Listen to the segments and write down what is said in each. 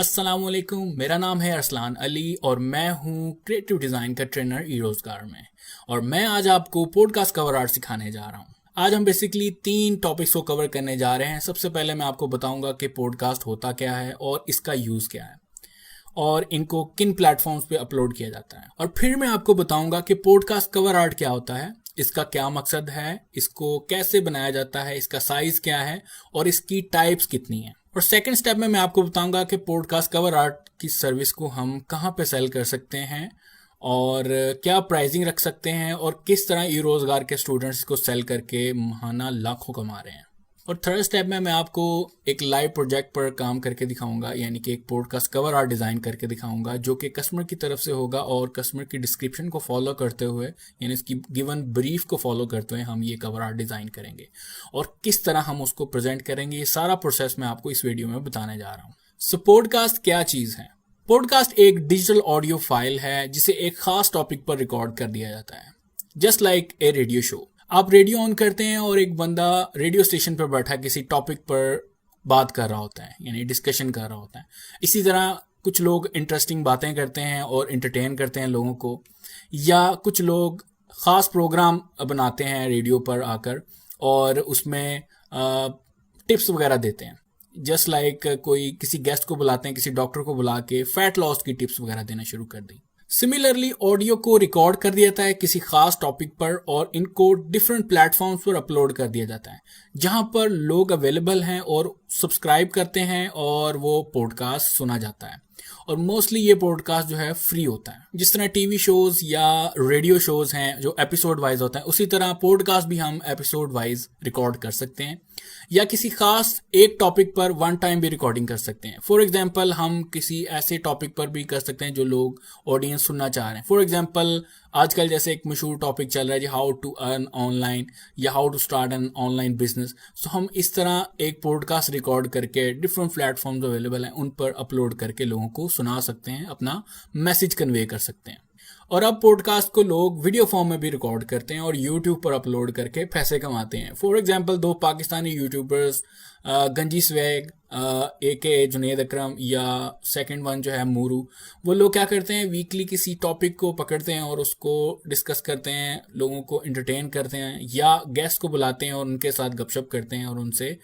अस्सलामुअलैकुम, मेरा नाम है अरसलान अली और मैं हूँ क्रिएटिव डिज़ाइन का ट्रेनर ई रोज़गार में। और मैं आज आपको पॉडकास्ट कवर आर्ट सिखाने जा रहा हूँ। आज हम बेसिकली 3 टॉपिक्स को कवर करने जा रहे हैं। सबसे पहले मैं आपको बताऊंगा कि पॉडकास्ट होता क्या है और इसका यूज़ क्या है और इनको किन प्लेटफॉर्म्स पे अपलोड किया जाता है। और फिर मैं आपको बताऊंगा कि पॉडकास्ट कवर आर्ट क्या होता है, इसका क्या मकसद है, इसको कैसे बनाया जाता है, इसका साइज क्या है और इसकी टाइप्स कितनी है। और सेकंड स्टेप में मैं आपको बताऊंगा कि पॉडकास्ट कवर आर्ट की सर्विस को हम कहाँ पे सेल कर सकते हैं और क्या प्राइसिंग रख सकते हैं और किस तरह ई रोजगार के स्टूडेंट्स को सेल करके महाना लाखों कमा रहे हैं। और थर्ड स्टेप में मैं आपको एक लाइव प्रोजेक्ट पर काम करके दिखाऊंगा, यानी कि एक पॉडकास्ट कवर आर्ट डिज़ाइन करके दिखाऊंगा जो कि कस्टमर की तरफ से होगा और कस्टमर की डिस्क्रिप्शन को फॉलो करते हुए, यानी इसकी गिवन ब्रीफ को फॉलो करते हुए हम ये कवर आर्ट डिज़ाइन करेंगे और किस तरह हम उसको प्रेजेंट करेंगे। ये सारा प्रोसेस मैं आपको इस वीडियो में बताने जा रहा हूँ। सो पॉडकास्ट क्या चीज़ है? पॉडकास्ट एक डिजिटल ऑडियो फाइल है जिसे एक खास टॉपिक पर रिकॉर्ड कर दिया जाता है, just like a radio show. आप रेडियो ऑन करते हैं और एक बंदा रेडियो स्टेशन पर बैठा किसी टॉपिक पर बात कर रहा होता है, यानी डिस्कशन कर रहा होता है। इसी तरह कुछ लोग इंटरेस्टिंग बातें करते हैं और इंटरटेन करते हैं लोगों को, या कुछ लोग ख़ास प्रोग्राम बनाते हैं रेडियो पर आकर और उसमें टिप्स वगैरह देते हैं। जस्ट लाइक कोई किसी गेस्ट को बुलाते हैं, किसी डॉक्टर को बुला के फैट लॉस की टिप्स वगैरह देना शुरू कर दी। सिमिलरली ऑडियो को रिकॉर्ड कर दिया जाता है किसी खास टॉपिक पर और इनको डिफरेंट प्लेटफॉर्म्स पर अपलोड कर दिया जाता है जहां पर लोग अवेलेबल हैं और सब्सक्राइब करते हैं और वो पॉडकास्ट सुना जाता है। और मोस्टली ये पॉडकास्ट जो है फ्री होता है। जिस तरह टीवी शोज या रेडियो शोज हैं जो एपिसोड वाइज होता है, उसी तरह पॉडकास्ट भी हम एपिसोड वाइज रिकॉर्ड कर सकते हैं या किसी खास एक टॉपिक पर वन टाइम भी रिकॉर्डिंग कर सकते हैं। फॉर एग्जांपल हम किसी ऐसे टॉपिक पर भी कर सकते हैं जो लोग ऑडियंस सुनना चाह रहे हैं। फॉर एग्जांपल आजकल जैसे एक मशहूर टॉपिक चल रहा है जी, हाउ टू अर्न ऑनलाइन या how to start an online business. So हम इस तरह एक पॉडकास्ट रिकॉर्ड करके डिफरेंट प्लेटफॉर्म अवेलेबल हैं उन पर अपलोड करके लोगों को सुना सकते हैं, अपना मैसेज कन्वे कर सकते हैं। और अब पॉडकास्ट को लोग वीडियो फॉर्म में भी रिकॉर्ड करते हैं और यूट्यूब पर अपलोड करके पैसे कमाते हैं। फॉर एग्जांपल 2 पाकिस्तानी यूट्यूबर्स गंजी स्वैग AK जुनेद अकरम या सेकंड वन जो है मूरू, वो लोग क्या करते हैं, वीकली किसी टॉपिक को पकड़ते हैं और उसको डिस्कस करते हैं, लोगों को एंटरटेन करते हैं या गेस्ट को बुलाते हैं और उनके साथ गपशप करते हैं और उनसे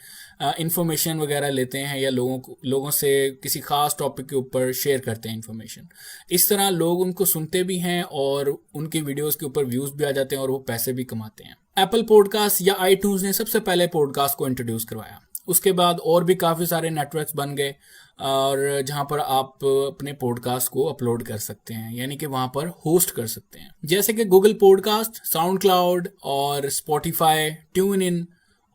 इंफॉर्मेशन वगैरह लेते हैं या लोगों से किसी खास टॉपिक के ऊपर शेयर करते हैं इंफॉर्मेशन। इस तरह लोग उनको सुनते भी हैं और उनकी वीडियोस के ऊपर व्यूज़ भी आ जाते हैं और वो पैसे भी कमाते हैं। एप्पल पॉडकास्ट या iTunes ने सबसे पहले पॉडकास्ट को इंट्रोड्यूस करवाया। उसके बाद और भी काफ़ी सारे नेटवर्क्स बन गए और जहां पर आप अपने पॉडकास्ट को अपलोड कर सकते हैं, यानी कि वहां पर होस्ट कर सकते हैं, जैसे कि गूगल पॉडकास्ट, साउंड क्लाउड और स्पॉटिफाई, ट्यून इन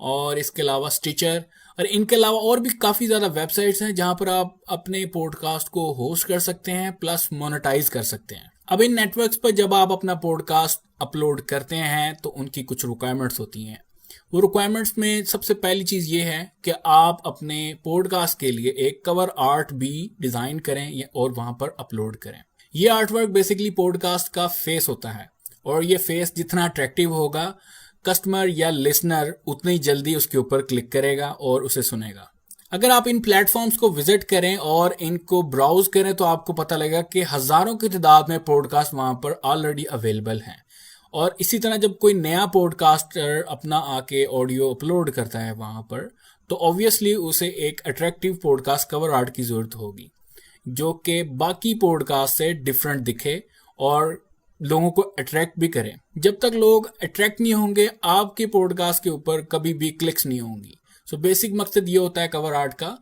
और इसके अलावा स्टिचर। और इनके अलावा और भी काफ़ी ज़्यादा वेबसाइट्स हैं जहां पर आप अपने पॉडकास्ट को होस्ट कर सकते हैं प्लस मोनेटाइज कर सकते हैं। अब इन नेटवर्क्स पर जब आप अपना पॉडकास्ट अपलोड करते हैं तो उनकी कुछ रिक्वायरमेंट्स होती हैं। वो रिक्वायरमेंट्स में सबसे पहली चीज़ ये है कि आप अपने पॉडकास्ट के लिए एक कवर आर्ट भी डिज़ाइन करें और वहाँ पर अपलोड करें। ये आर्टवर्क बेसिकली पॉडकास्ट का फेस होता है और ये फेस जितना अट्रैक्टिव होगा, कस्टमर या लिसनर उतनी जल्दी उसके ऊपर क्लिक करेगा और उसे सुनेगा। अगर आप इन प्लेटफॉर्म्स को विजिट करें और इनको ब्राउज करें तो आपको पता लगेगा कि हज़ारों की तादाद में पॉडकास्ट वहाँ पर ऑलरेडी अवेलेबल हैं। और इसी तरह जब कोई नया पॉडकास्टर अपना आके ऑडियो अपलोड करता है वहाँ पर, तो ऑब्वियसली उसे एक अट्रैक्टिव पॉडकास्ट कवर आर्ट की ज़रूरत होगी जो कि बाकी पॉडकास्ट से डिफरेंट दिखे और लोगों को अट्रैक्ट भी करें। जब तक लोग अट्रैक्ट नहीं होंगे आपके पॉडकास्ट के ऊपर कभी भी क्लिक्स नहीं होंगी। सो बेसिक मकसद ये होता है कवर आर्ट का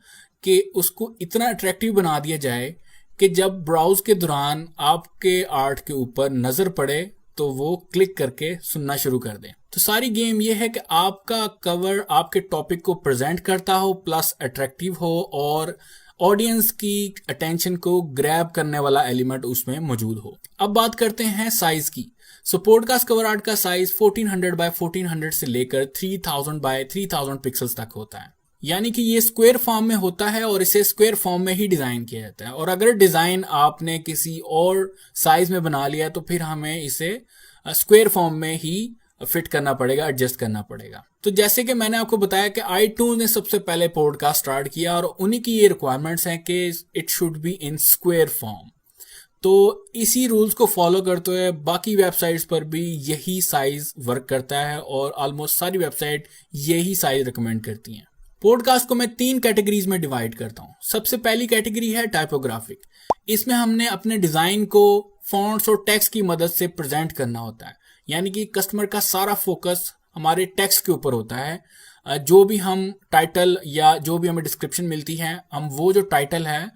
कि उसको इतना अट्रैक्टिव बना दिया जाए कि जब ब्राउज के दौरान आपके आर्ट के ऊपर नज़र पड़े तो वो क्लिक करके सुनना शुरू कर दें। तो सारी गेम ये है कि आपका कवर आपके टॉपिक को प्रेजेंट करता हो प्लस अट्रैक्टिव हो और ऑडियंस की अटेंशन को ग्रैब करने वाला एलिमेंट उसमें मौजूद हो। अब बात करते हैं साइज की। सो पॉडकास्ट कवर आर्ट का साइज 1400 बाय 1400 से लेकर 3000 बाय 3000 पिक्सल्स तक होता है, यानी कि ये स्क्वायर फॉर्म में होता है और इसे स्क्वायर फॉर्म में ही डिज़ाइन किया जाता है। और अगर डिज़ाइन आपने किसी और साइज में बना लिया तो फिर हमें इसे स्क्वायर फॉर्म में ही फिट करना पड़ेगा, एडजस्ट करना पड़ेगा। तो जैसे कि मैंने आपको बताया कि iTunes ने सबसे पहले पॉडकास्ट स्टार्ट किया और उन्हीं की ये रिक्वायरमेंट्स हैं कि it should be in square form. तो इसी रूल्स को फॉलो करते हुए बाकी वेबसाइट्स पर भी यही साइज वर्क करता है और ऑलमोस्ट सारी वेबसाइट यही साइज रिकमेंड करती हैं। पॉडकास्ट को मैं 3 कैटेगरीज में डिवाइड करता हूँ। सबसे पहली कैटेगरी है टाइपोग्राफिक। इसमें हमने अपने डिजाइन को फॉन्ट्स और टेक्स्ट की मदद से प्रेजेंट करना होता है, यानी कि कस्टमर का सारा फोकस हमारे टेक्स्ट के ऊपर होता है। जो भी हम टाइटल या जो भी हमें डिस्क्रिप्शन मिलती है, हम वो जो टाइटल है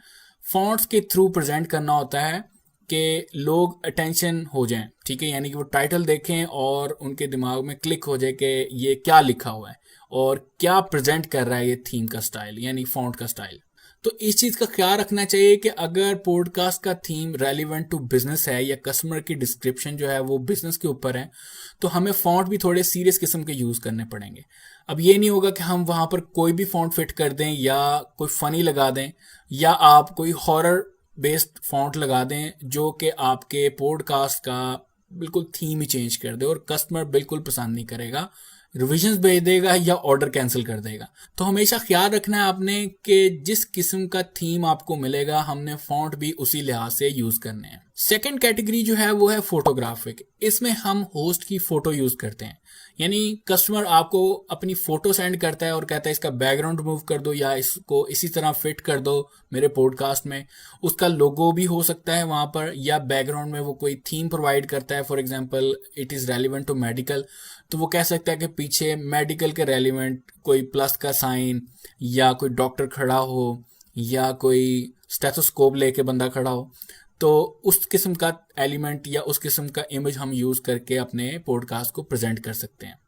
फॉन्ट्स के थ्रू प्रेजेंट करना होता है कि लोग अटेंशन हो जाएं, ठीक है, यानी कि वो टाइटल देखें और उनके दिमाग में क्लिक हो जाए कि ये क्या लिखा हुआ है और क्या प्रेजेंट कर रहा है ये थीम का स्टाइल यानी फॉन्ट का स्टाइल। तो इस चीज़ का ख्याल रखना चाहिए कि अगर पॉडकास्ट का थीम रेलिवेंट टू बिजनेस है या कस्टमर की डिस्क्रिप्शन जो है वो बिजनेस के ऊपर है, तो हमें फॉन्ट भी थोड़े सीरियस किस्म के यूज़ करने पड़ेंगे। अब ये नहीं होगा कि हम वहाँ पर कोई भी फॉन्ट फिट कर दें या कोई फ़नी लगा दें या आप कोई हॉरर बेस्ड फॉन्ट लगा दें जो कि आपके पॉडकास्ट का बिल्कुल थीम ही चेंज कर दे और कस्टमर बिल्कुल पसंद नहीं करेगा, रिविजन्स भेज देगा या ऑर्डर कैंसिल कर देगा। तो हमेशा ख्याल रखना है आपने कि जिस किस्म का थीम आपको मिलेगा हमने फॉन्ट भी उसी लिहाज से यूज करने हैं। सेकंड कैटेगरी जो है वो है फोटोग्राफिक। इसमें हम होस्ट की फोटो यूज करते हैं, यानी कस्टमर आपको अपनी फोटो सेंड करता है और कहता है इसका बैकग्राउंड रिमूव कर दो या इसको इसी तरह फिट कर दो मेरे पॉडकास्ट में। उसका लोगो भी हो सकता है वहां पर, या बैकग्राउंड में वो कोई थीम प्रोवाइड करता है, for example it is relevant to medical, तो वो कह सकता है कि पीछे मेडिकल के रेलिवेंट कोई प्लस का साइन या कोई डॉक्टर खड़ा हो या कोई स्टेथोस्कोप लेके बंदा खड़ा हो, तो उस किस्म का एलिमेंट या उस किस्म का इमेज हम यूज करके अपने पॉडकास्ट को प्रेजेंट कर सकते हैं।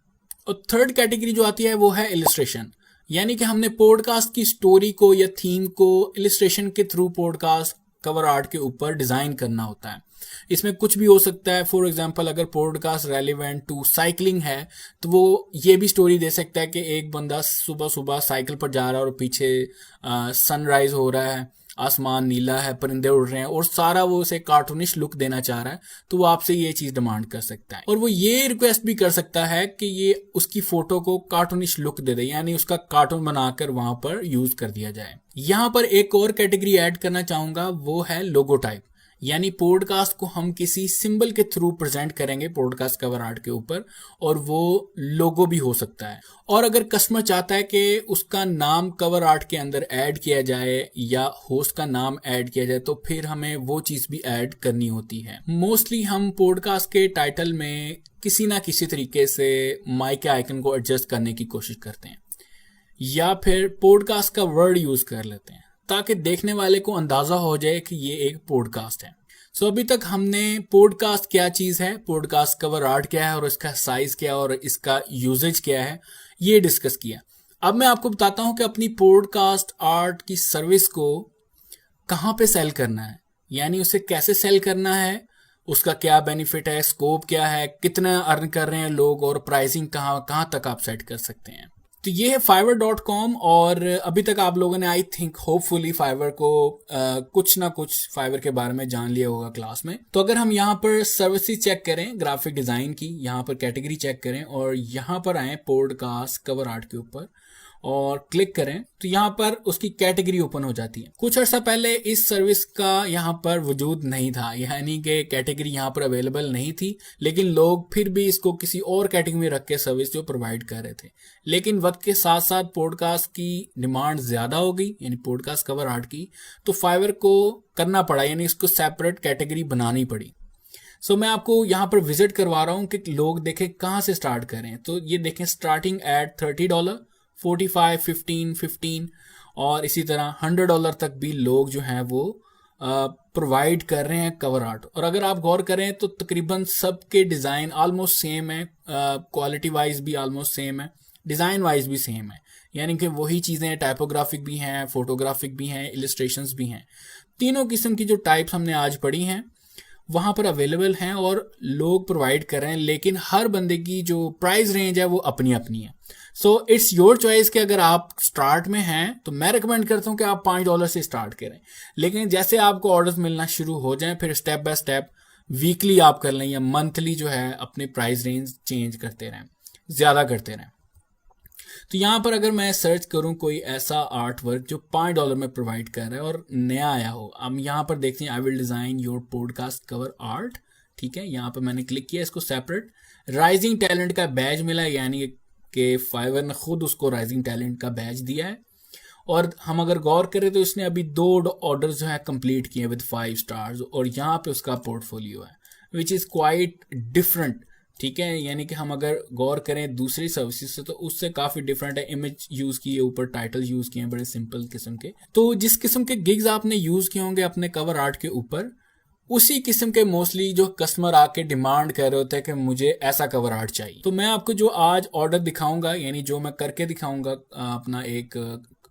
और थर्ड कैटेगरी जो आती है वो है इलिस्ट्रेशन, यानी कि हमने पॉडकास्ट की स्टोरी को या थीम को इलिस्ट्रेशन के थ्रू पॉडकास्ट कवर आर्ट के ऊपर डिजाइन करना होता है। इसमें कुछ भी हो सकता है, फॉर एग्जांपल अगर पॉडकास्ट रेलिवेंट टू साइकिलिंग है तो वो ये भी स्टोरी दे सकता है कि एक बंदा सुबह सुबह साइकिल पर जा रहा है और पीछे सनराइज हो रहा है, आसमान नीला है, परिंदे उड़ रहे हैं और सारा वो उसे कार्टूनिश लुक देना चाह रहा है, तो वो आपसे ये चीज डिमांड कर सकता है। और वो ये रिक्वेस्ट भी कर सकता है कि ये उसकी फोटो को कार्टूनिश लुक दे दे, यानी उसका कार्टून बनाकर वहां पर यूज कर दिया जाए। यहां पर एक और कैटेगरी ऐड करना चाहूंगा, वो है लोगो टाइप, यानी पॉडकास्ट को हम किसी सिंबल के थ्रू प्रेजेंट करेंगे पॉडकास्ट कवर आर्ट के ऊपर और वो लोगो भी हो सकता है। और अगर कस्टमर चाहता है कि उसका नाम कवर आर्ट के अंदर ऐड किया जाए या होस्ट का नाम ऐड किया जाए, तो फिर हमें वो चीज भी ऐड करनी होती है। मोस्टली हम पॉडकास्ट के टाइटल में किसी ना किसी तरीके से माइक के आइकन को एडजस्ट करने की कोशिश करते हैं या फिर पॉडकास्ट का वर्ड यूज कर लेते हैं ताकि देखने वाले को अंदाजा हो जाए कि ये एक पॉडकास्ट है। सो अभी तक हमने पॉडकास्ट क्या चीज है, पॉडकास्ट कवर आर्ट क्या है और इसका साइज क्या है और इसका यूजेज क्या है, ये डिस्कस किया। अब मैं आपको बताता हूं कि अपनी पॉडकास्ट आर्ट की सर्विस को कहां पे सेल करना है, यानी उसे कैसे सेल करना है, उसका क्या बेनिफिट है, स्कोप क्या है, कितना अर्न कर रहे हैं लोग और प्राइसिंग कहां तक आप सेट कर सकते हैं। तो ये है fiverr.com और अभी तक आप लोगों ने आई थिंक होपफुली फाइवर को कुछ ना कुछ फाइवर के बारे में जान लिया होगा क्लास में। तो अगर हम यहाँ पर सर्विसेज चेक करें ग्राफिक डिजाइन की, यहाँ पर कैटेगरी चेक करें और यहाँ पर आए पॉडकास्ट कवर आर्ट के ऊपर और क्लिक करें तो यहाँ पर उसकी कैटेगरी ओपन हो जाती है। कुछ अर्सा पहले इस सर्विस का यहाँ पर वजूद नहीं था, यानी कि कैटेगरी यहाँ पर अवेलेबल नहीं थी, लेकिन लोग फिर भी इसको किसी और कैटेगरी में रख के सर्विस जो प्रोवाइड कर रहे थे। लेकिन वक्त के साथ साथ पॉडकास्ट की डिमांड ज्यादा हो गई, यानी पॉडकास्ट कवर आर्ट की, तो फाइवर को करना पड़ा, यानी इसको सेपरेट कैटेगरी बनानी पड़ी। सो मैं आपको यहाँ पर विजिट करवा रहा हूँ कि लोग देखें कहाँ से स्टार्ट करें। तो ये देखें स्टार्टिंग एट $30, 45, 15, 15 और इसी तरह $100 तक भी लोग जो हैं वो प्रोवाइड कर रहे हैं कवर आर्ट। और अगर आप गौर करें तो तकरीबन सबके डिज़ाइन ऑलमोस्ट सेम है, क्वालिटी वाइज भी ऑलमोस्ट सेम है, डिज़ाइन वाइज भी सेम है, यानी कि वही चीज़ें टाइपोग्राफिक भी हैं, फोटोग्राफिक भी हैं, इलस्ट्रेशंस भी हैं। तीनों किस्म की जो टाइप्स हमने आज पढ़ी हैं वहाँ पर अवेलेबल हैं और लोग प्रोवाइड कर रहे हैं, लेकिन हर बंदे की जो प्राइस रेंज है वो अपनी अपनी है। सो इट्स योर चॉइस कि अगर आप स्टार्ट में हैं तो मैं रिकमेंड करता हूँ कि आप $5 से स्टार्ट करें, लेकिन जैसे आपको ऑर्डर्स मिलना शुरू हो जाएं फिर स्टेप बाय स्टेप वीकली आप कर लें या मंथली जो है अपने प्राइस रेंज चेंज करते रहें, ज़्यादा करते रहें। तो यहाँ पर अगर मैं सर्च करूँ कोई ऐसा आर्ट वर्क जो $5 में प्रोवाइड कर रहा है और नया आया हो, अब यहाँ पर देखते हैं आई will design your podcast cover art. ठीक है, यहाँ पर मैंने क्लिक किया इसको सेपरेट। राइजिंग टैलेंट का बैज मिला, यानी कि फाइवर ने खुद उसको राइजिंग टैलेंट का बैज दिया है। और हम अगर गौर करें तो इसने अभी 2 ऑर्डर जो है कंप्लीट किए विद 5 स्टार्स, और यहाँ पे उसका पोर्टफोलियो है विच इज़ क्वाइट डिफरेंट। ठीक है, यानी कि हम अगर गौर करें दूसरी सर्विसेज से तो उससे काफ़ी डिफरेंट है। इमेज यूज़ किए, ऊपर टाइटल यूज़ किए, बड़े सिंपल किस्म के। तो जिस किस्म के गिग्स आपने यूज़ किए होंगे अपने कवर आर्ट के ऊपर, उसी किस्म के मोस्टली जो कस्टमर आके डिमांड कर रहे होते हैं कि मुझे ऐसा कवर आर्ट चाहिए। तो मैं आपको जो आज ऑर्डर दिखाऊंगा, यानी जो मैं करके दिखाऊंगा अपना एक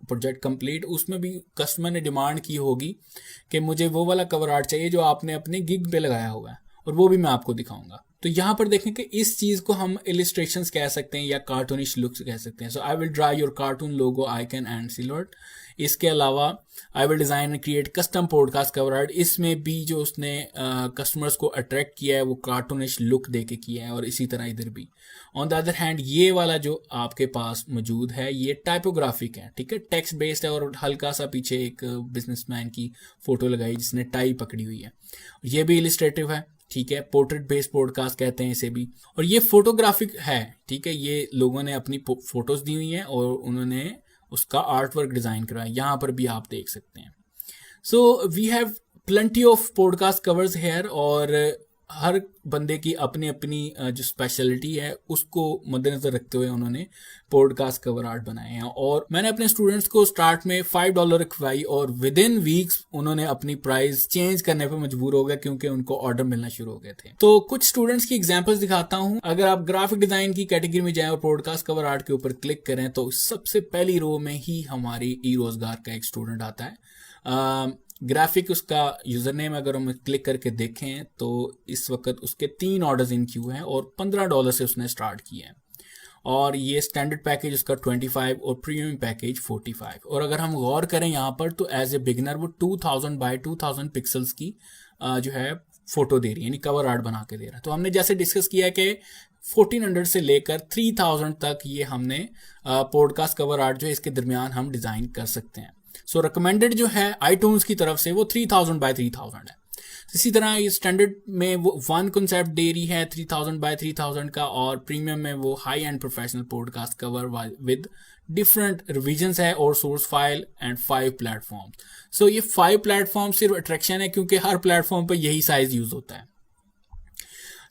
प्रोजेक्ट कंप्लीट, उसमें भी कस्टमर ने डिमांड की होगी कि मुझे वो वाला कवर आर्ट चाहिए जो आपने अपने गिग पे लगाया हुआ है, और वो भी मैं आपको दिखाऊंगा। तो यहाँ पर देखें कि इस चीज़ को हम इलिस्ट्रेशंस कह सकते हैं या कार्टूनिश लुक्स कह सकते हैं। So I will draw your cartoon logo icon and silhouette. इसके अलावा I will design and create custom podcast cover art. इसमें भी जो उसने कस्टमर्स को अट्रैक्ट किया है वो कार्टूनिश लुक दे के किया है, और इसी तरह इधर भी। ऑन द अदर हैंड ये वाला जो आपके पास मौजूद है ये टाइपोग्राफिक है। ठीक है, टेक्स्ट बेस्ड है, और हल्का सा पीछे एक बिजनेसमैन की फोटो लगाई जिसने टाई पकड़ी हुई है। ये भी इलिस्ट्रेटिव है। ठीक है, पोर्ट्रेट बेस्ड पॉडकास्ट कहते हैं इसे भी। और ये फोटोग्राफिक है। ठीक है, ये लोगों ने अपनी फोटोज दी हुई हैं और उन्होंने उसका आर्ट वर्क डिज़ाइन कराया, यहाँ पर भी आप देख सकते हैं। So we have plenty of podcast covers here, और हर बंदे की अपनी अपनी जो स्पेशलिटी है उसको मद्देनजर रखते हुए उन्होंने पॉडकास्ट कवर आर्ट बनाए हैं। और मैंने अपने स्टूडेंट्स को स्टार्ट में $5 रखवाई, और विद इन वीक्स उन्होंने अपनी प्राइस चेंज करने पर मजबूर हो गए क्योंकि उनको ऑर्डर मिलना शुरू हो गए थे। तो कुछ स्टूडेंट्स की एग्जांपल्स दिखाता हूं। अगर आप ग्राफिक डिजाइन की कैटेगरी में जाएं और पॉडकास्ट कवर आर्ट के ऊपर क्लिक करें तो सबसे पहली रो में ही हमारी ई रोजगार का एक स्टूडेंट आता है। ग्राफिक उसका यूज़र नेम अगर हम क्लिक करके देखें तो इस वक्त उसके 3 ऑर्डर्स इन क्यू हैं, और $15 से उसने स्टार्ट किया है। और ये स्टैंडर्ड पैकेज उसका 25 और प्रीमियम पैकेज 45। और अगर हम गौर करें यहाँ पर तो एज ए बिगनर वो 2000 बाय 2000 पिक्सल्स की जो है फोटो दे रही है, यानी कवर आर्ट बना के दे रहा है। तो हमने जैसे डिस्कस किया कि 1400 से लेकर 3000 तक ये हमने पॉडकास्ट कवर आर्ट जो है इसके दरमियान हम डिज़ाइन कर सकते हैं। सो रिकमेंडेड जो है iTunes की तरफ से वो 3000 बाय 3000 है। इसी तरह ये स्टैंडर्ड में वो 1 कॉन्सेप्ट दे रही है 3000 बाय 3000 का, और प्रीमियम में वो high and professional podcast cover with different revisions है और सोर्स फाइल एंड 5 प्लेटफॉर्म। सो ये 5 प्लेटफॉर्म सिर्फ अट्रैक्शन है क्योंकि हर प्लेटफॉर्म पर यही साइज यूज होता है।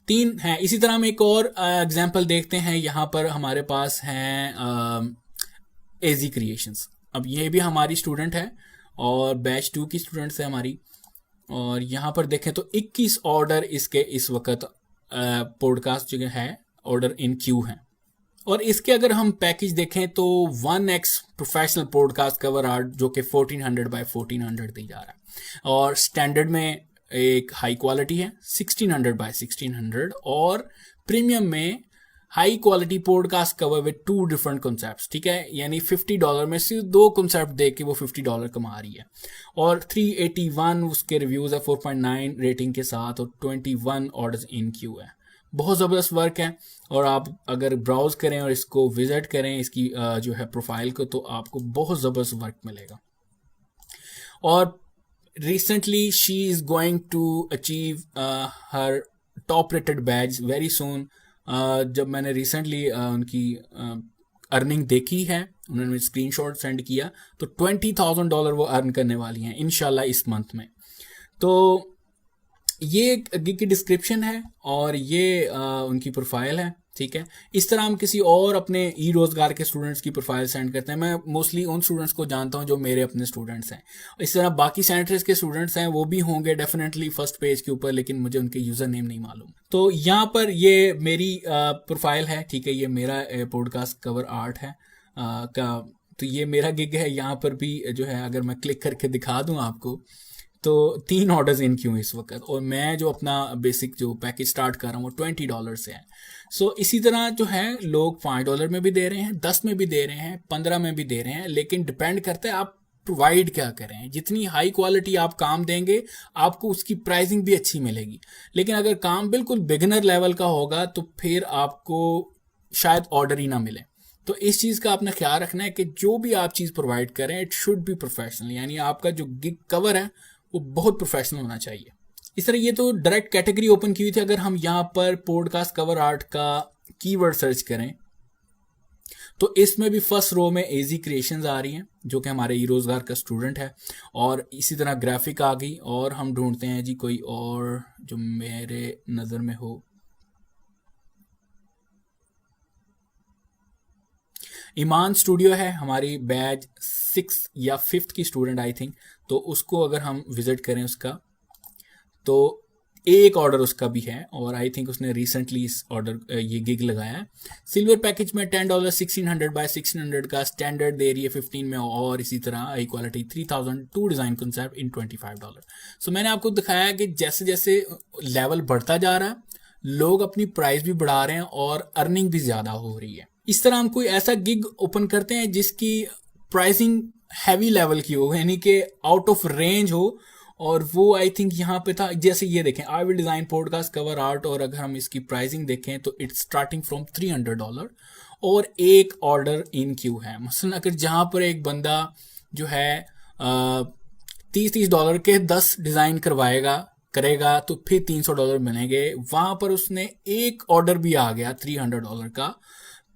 3 है। इसी तरह हम एक और एग्जाम्पल देखते हैं। यहाँ पर हमारे पास हैं एजी क्रिएशंस। अब ये भी हमारी स्टूडेंट है और बैच 2 की स्टूडेंट्स है हमारी। और यहाँ पर देखें तो 21 ऑर्डर इसके इस वक्त पॉडकास्ट जो है ऑर्डर इन क्यू हैं। और इसके अगर हम पैकेज देखें तो 1x professional podcast cover art जो कि 1400 बाय 1400 दी जा रहा है, और स्टैंडर्ड में एक हाई क्वालिटी है 1600 बाय 1600, और प्रीमियम में high quality podcast cover with 2 different concepts. ठीक है, यानी $50 में सिर्फ 2 कॉन्सेप्ट देख के वो $50 कमा रही है। और 381 उसके रिव्यूज है 4.9 रेटिंग के साथ, और 21 ऑर्डर्स इन क्यू है। बहुत ज़बरदस्त वर्क है, और आप अगर ब्राउज करें और इसको विजिट करें इसकी जो है प्रोफाइल को, तो आपको बहुत ज़बरदस्त वर्क मिलेगा। और recently she is going to achieve her top rated badge very soon. जब मैंने रिसेंटली उनकी अर्निंग देखी है, उन्होंने स्क्रीनशॉट सेंड किया, तो $20,000 वो अर्न करने वाली हैं इंशाल्लाह इस मंथ में। तो ये गिग की डिस्क्रिप्शन है और ये उनकी प्रोफाइल है। ठीक है, इस तरह हम किसी और अपने ई रोज़गार के स्टूडेंट्स की प्रोफाइल सेंड करते हैं। मैं मोस्टली उन स्टूडेंट्स को जानता हूं जो मेरे अपने स्टूडेंट्स हैं। इस तरह बाकी सेंटर्स के स्टूडेंट्स हैं वो भी होंगे डेफिनेटली फर्स्ट पेज के ऊपर, लेकिन मुझे उनके यूज़र नेम नहीं मालूम। तो यहाँ पर ये मेरी प्रोफाइल है। ठीक है, ये मेरा पॉडकास्ट कवर आर्ट है तो ये मेरा गिग है। यहाँ पर भी जो है अगर मैं क्लिक करके दिखा दूँ आपको तो 3 ऑर्डर्स इन क्यों इस वक्त, और मैं जो अपना बेसिक जो पैकेज स्टार्ट कर रहा हूँ वो $20 से है। सो इसी तरह जो है लोग $5 में भी दे रहे हैं, 10 में भी दे रहे हैं, 15 में भी दे रहे हैं, लेकिन डिपेंड करता है आप प्रोवाइड क्या करें। जितनी हाई क्वालिटी आप काम देंगे आपको उसकी प्राइसिंग भी अच्छी मिलेगी, लेकिन अगर काम बिल्कुल बिगिनर लेवल का होगा तो फिर आपको शायद ऑर्डर ही ना मिले। तो इस चीज़ का आपने ख्याल रखना है कि जो भी आप चीज़ प्रोवाइड करें इट शुड बी प्रोफेशनल, यानी आपका जो गिग कवर है वो बहुत प्रोफेशनल होना चाहिए। इस तरह ये तो डायरेक्ट कैटेगरी ओपन की हुई थी। अगर हम यहाँ पर पॉडकास्ट कवर आर्ट का कीवर्ड सर्च करें तो इसमें भी फर्स्ट रो में एजी क्रिएशंस आ रही हैं जो कि हमारे ई रोजगार का स्टूडेंट है, और इसी तरह ग्राफिक आ गई। और हम ढूंढते हैं जी कोई और जो मेरे नज़र में हो। ईमान स्टूडियो है हमारी बैच 6 या 5 की स्टूडेंट आई थिंक, तो उसको अगर हम विजिट करें उसका तो एक ऑर्डर उसका भी है, और आई थिंक उसने रिसेंटली इस ऑर्डर ये गिग लगाया है। सिल्वर पैकेज में $10 1600 बाय 1600 का स्टैंडर्ड दे रही है 15 में, और इसी तरह high quality 3000 to design concept in $25। So मैंने आपको दिखाया कि जैसे जैसे लेवल बढ़ता जा रहा है लोग अपनी प्राइस भी बढ़ा रहे हैं और अर्निंग भी ज़्यादा हो रही है। इस तरह हम कोई ऐसा गिग ओपन करते हैं जिसकी प्राइसिंग हैवी लेवल की हो, यानी कि आउट ऑफ रेंज हो, और वो आई थिंक यहाँ पे था। जैसे ये देखें आई will design podcast cover art, और अगर हम इसकी प्राइसिंग देखें तो इट्स स्टार्टिंग फ्रॉम $300 और एक ऑर्डर इन क्यू है। मसलन अगर जहाँ पर एक बंदा जो है $30 के 10 डिज़ाइन करेगा तो फिर $300 मिलेंगे। वहाँ पर उसने एक ऑर्डर भी आ गया $300 का,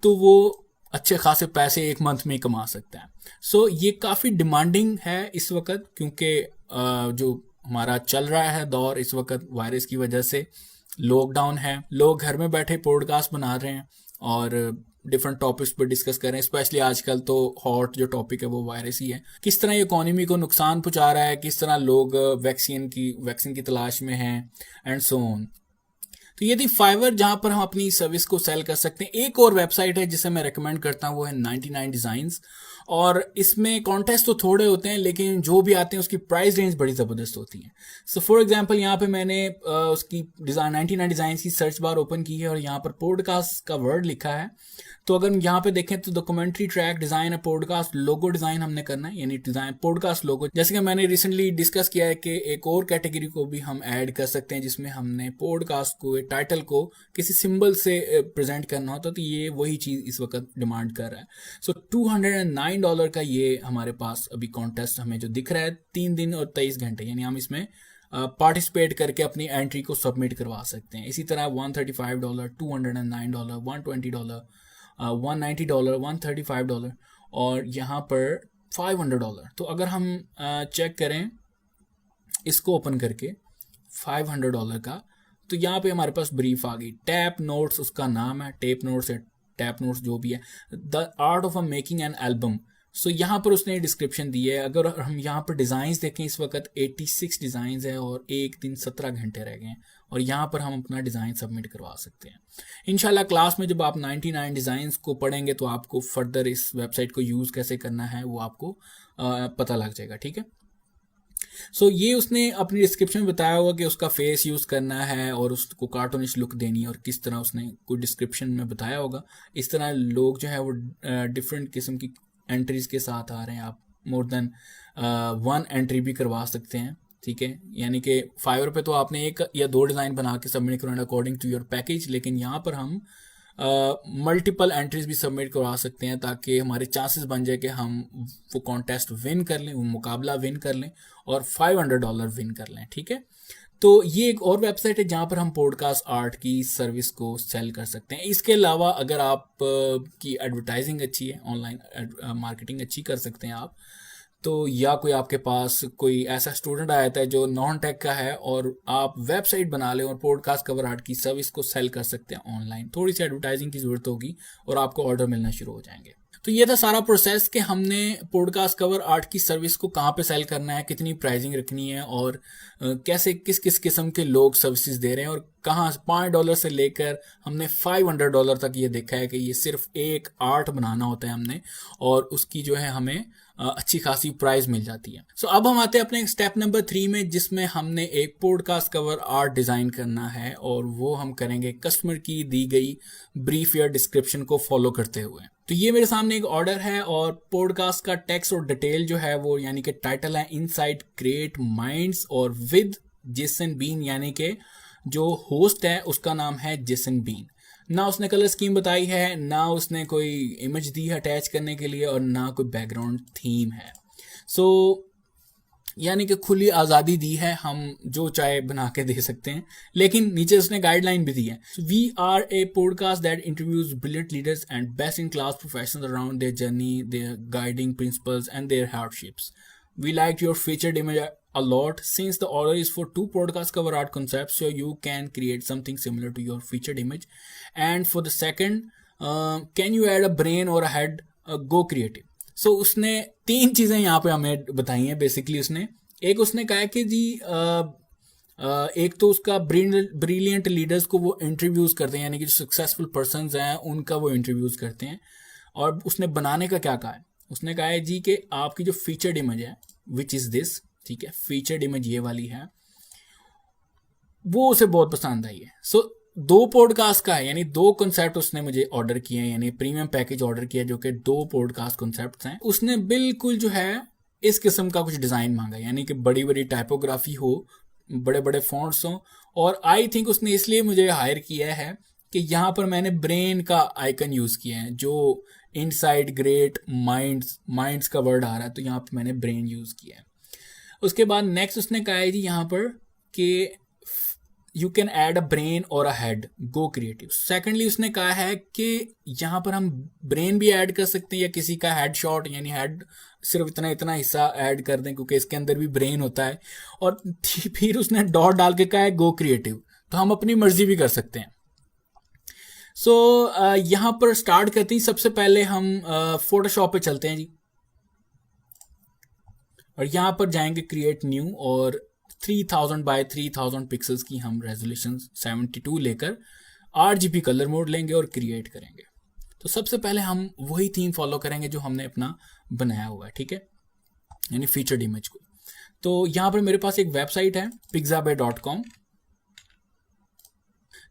तो वो अच्छे खासे पैसे एक मंथ में कमा सकता है। सो ये काफ़ी डिमांडिंग है इस वक्त, क्योंकि जो हमारा चल रहा है दौर इस वक्त वायरस की वजह से, लॉकडाउन है, लोग घर में बैठे पॉडकास्ट बना रहे हैं और डिफरेंट टॉपिक्स पर डिस्कस कर रहे हैं। स्पेशली आजकल तो हॉट जो टॉपिक है वो वायरस ही है। किस तरह ये इकोनॉमी को नुकसान पहुंचा रहा है, किस तरह लोग वैक्सीन की तलाश में हैं, एंड सो ऑन। तो ये थी फाइवर जहां पर हम अपनी सर्विस को सेल कर सकते हैं। एक और वेबसाइट है जिसे मैं रेकमेंड करता हूं, वो है 99 डिज़ाइंस, और इसमें कॉन्टेस्ट तो थोड़े होते हैं लेकिन जो भी आते हैं उसकी प्राइस रेंज बड़ी ज़बरदस्त होती है। सो फॉर एग्जांपल यहाँ पे मैंने उसकी 99 डिज़ाइंस की सर्च बार ओपन की है और यहाँ पर पॉडकास्ट का वर्ड लिखा है। तो अगर यहाँ पे देखें तो डॉक्यूमेंट्री ट्रैक डिज़ाइन है, पॉडकास्ट लोगो डिज़ाइन हमने करना है, यानी डिज़ाइन पॉडकास्ट लोगो। जैसे कि मैंने रिसेंटली डिस्कस किया है कि एक और कैटेगरी को भी हम ऐड कर सकते हैं जिसमें हमने पॉडकास्ट को, टाइटल को किसी सिंबल से प्रेजेंट करना होता, तो ये वही चीज़ इस वक्त डिमांड कर रहा है। सो $209 का ये हमारे पास अभी कॉन्टेस्ट हमें जो दिख रहा है, 3 दिन और 23 घंटे, यानी हम इसमें पार्टिसिपेट करके अपनी एंट्री को सबमिट करवा सकते हैं। इसी तरह $135, $209, $120, $190, $135 और यहाँ पर $500। तो अगर हम चेक करें इसको ओपन करके $500 का, तो यहाँ पे हमारे पास ब्रीफ आ गई। टैप नोट्स उसका नाम है, टेप नोट्स है, टैप नोट्स जो भी है, the art of a making an album. So यहाँ पर उसने डिस्क्रिप्शन दी है। अगर हम यहाँ पर डिज़ाइंस देखें इस वक्त 86 डिज़ाइंस है और एक दिन 17 घंटे रह गए हैं, और यहाँ पर हम अपना डिज़ाइन सबमिट करवा सकते हैं। इंशाल्लाह क्लास में जब आप 99 डिज़ाइंस को पढ़ेंगे तो आपको फर्दर इस वेबसाइट को यूज़ कैसे करना है वो आपको पता लग जाएगा, ठीक है। सो ये उसने अपनी डिस्क्रिप्शन में बताया होगा कि उसका फेस यूज़ करना है और उसको कार्टूनिश लुक देनी है, और किस तरह उसने कोई डिस्क्रिप्शन में बताया होगा। इस तरह लोग जो है वो डिफरेंट किस्म की एंट्रीज के साथ आ रहे हैं। आप मोर देन 1 एंट्री भी करवा सकते हैं, ठीक है। यानी कि फाइवर पे तो आपने 1 या 2 डिज़ाइन बना के सबमिट करना अकॉर्डिंग टू योर पैकेज, लेकिन यहाँ पर हम मल्टीपल एंट्रीज भी सबमिट करवा सकते हैं ताकि हमारे चांसेस बन जाए कि हम वो कॉन्टेस्ट विन कर लें, वो मुकाबला विन कर लें और $500 विन कर लें, ठीक है। तो ये एक और वेबसाइट है जहाँ पर हम पॉडकास्ट आर्ट की सर्विस को सेल कर सकते हैं। इसके अलावा अगर आप की एडवर्टाइजिंग अच्छी है, ऑनलाइन मार्केटिंग अच्छी कर सकते हैं आप, तो या कोई आपके पास कोई ऐसा स्टूडेंट आया था जो नॉन टेक का है और आप वेबसाइट बना लें और पॉडकास्ट कवर आर्ट की सर्विस को सेल कर सकते हैं ऑनलाइन। थोड़ी सी एडवर्टाइजिंग की ज़रूरत होगी और आपको ऑर्डर मिलना शुरू हो जाएंगे। तो ये था सारा प्रोसेस कि हमने पॉडकास्ट कवर आर्ट की सर्विस को कहाँ पे सेल करना है, कितनी प्राइसिंग रखनी है और कैसे किस किस किस्म के लोग सर्विसेज दे रहे हैं और कहाँ $5 से लेकर हमने $500 तक ये देखा है कि ये सिर्फ एक आर्ट बनाना होता है हमने, और उसकी जो है हमें अच्छी खासी प्राइस मिल जाती है। सो अब हम आते हैं अपने स्टेप नंबर 3 में, जिसमें हमने एक पॉडकास्ट कवर आर्ट डिज़ाइन करना है, और वो हम करेंगे कस्टमर की दी गई ब्रीफ या डिस्क्रिप्शन को फॉलो करते हुए। तो ये मेरे सामने एक ऑर्डर है, और पॉडकास्ट का टेक्स्ट और डिटेल जो है वो, यानी कि टाइटल है इनसाइड ग्रेट माइंड्स, और विद जेसन बीन, यानी कि जो होस्ट है उसका नाम है जेसन बीन। ना उसने कलर स्कीम बताई है, ना उसने कोई इमेज दी है अटैच करने के लिए, और ना कोई बैकग्राउंड थीम है। सो यानी कि खुली आज़ादी दी है, हम जो चाहे बना के दे सकते हैं, लेकिन नीचे उसने गाइडलाइन भी दी है। We are a podcast that interviews brilliant leaders and best in class professionals around their journey, their guiding principles and their hardships. We liked your featured image a lot. Since the order is for 2 podcast cover art concepts, so you can create something similar to your featured image. And for the second, can you add a brain or a head? Go creative. So उसने 3 चीज़ें यहाँ पे हमें बताई हैं basically. उसने कहा कि जी एक तो उसका ब्रिलियंट लीडर्स को वो इंटरव्यूज़ करते हैं, यानी कि जो सक्सेसफुल पर्सनस हैं उनका वो इंटरव्यूज़ करते हैं। और उसने बनाने का क्या कहा है, उसने कहा है जी कि आपकी जो फीचर्ड इमेज है विच इज़ दिस, ठीक है, फीचर्ड इमेज ये वाली है, वो उसे बहुत पसंद आई है। सो 2 पॉडकास्ट का है, यानी 2 कॉन्सेप्ट उसने मुझे ऑर्डर किए हैं, यानी प्रीमियम पैकेज ऑर्डर किया जो कि 2 पॉडकास्ट कॉन्सेप्ट हैं। उसने बिल्कुल जो है इस किस्म का कुछ डिज़ाइन मांगा, यानी कि बड़ी बड़ी टाइपोग्राफी हो, बड़े बड़े फॉन्ट्स हों, और आई थिंक उसने इसलिए मुझे हायर किया है कि यहाँ पर मैंने ब्रेन का आइकन यूज़ किया है, जो इनसाइड ग्रेट माइंड्स का वर्ड आ रहा है, तो यहाँ पर मैंने ब्रेन यूज़ किया है। उसके बाद नेक्स्ट उसने कहा है जी यहाँ पर कि you can add a brain और a head, go creative. Secondly उसने कहा है कि यहाँ पर हम ब्रेन भी ऐड कर सकते हैं, या किसी का हेड शॉट, यानी हेड सिर्फ इतना हिस्सा ऐड कर दें क्योंकि इसके अंदर भी ब्रेन होता है। और फिर उसने डॉट डाल के कहा है गो क्रिएटिव, तो हम अपनी मर्जी भी कर सकते हैं। सो यहाँ पर स्टार्ट करते ही सबसे पहले हम फोटोशॉप पे चलते हैं जी, और यहाँ पर जाएंगे क्रिएट न्यू, और 3000 बाय 3000 पिक्सल्स की हम रेजोल्यूशन 72 लेकर RGB कलर मोड लेंगे और क्रिएट करेंगे। तो सबसे पहले हम वही थीम फॉलो करेंगे जो हमने अपना बनाया हुआ है, ठीक है, यानी फीचर्ड इमेज को। तो यहाँ पर मेरे पास एक वेबसाइट है pixabay.com।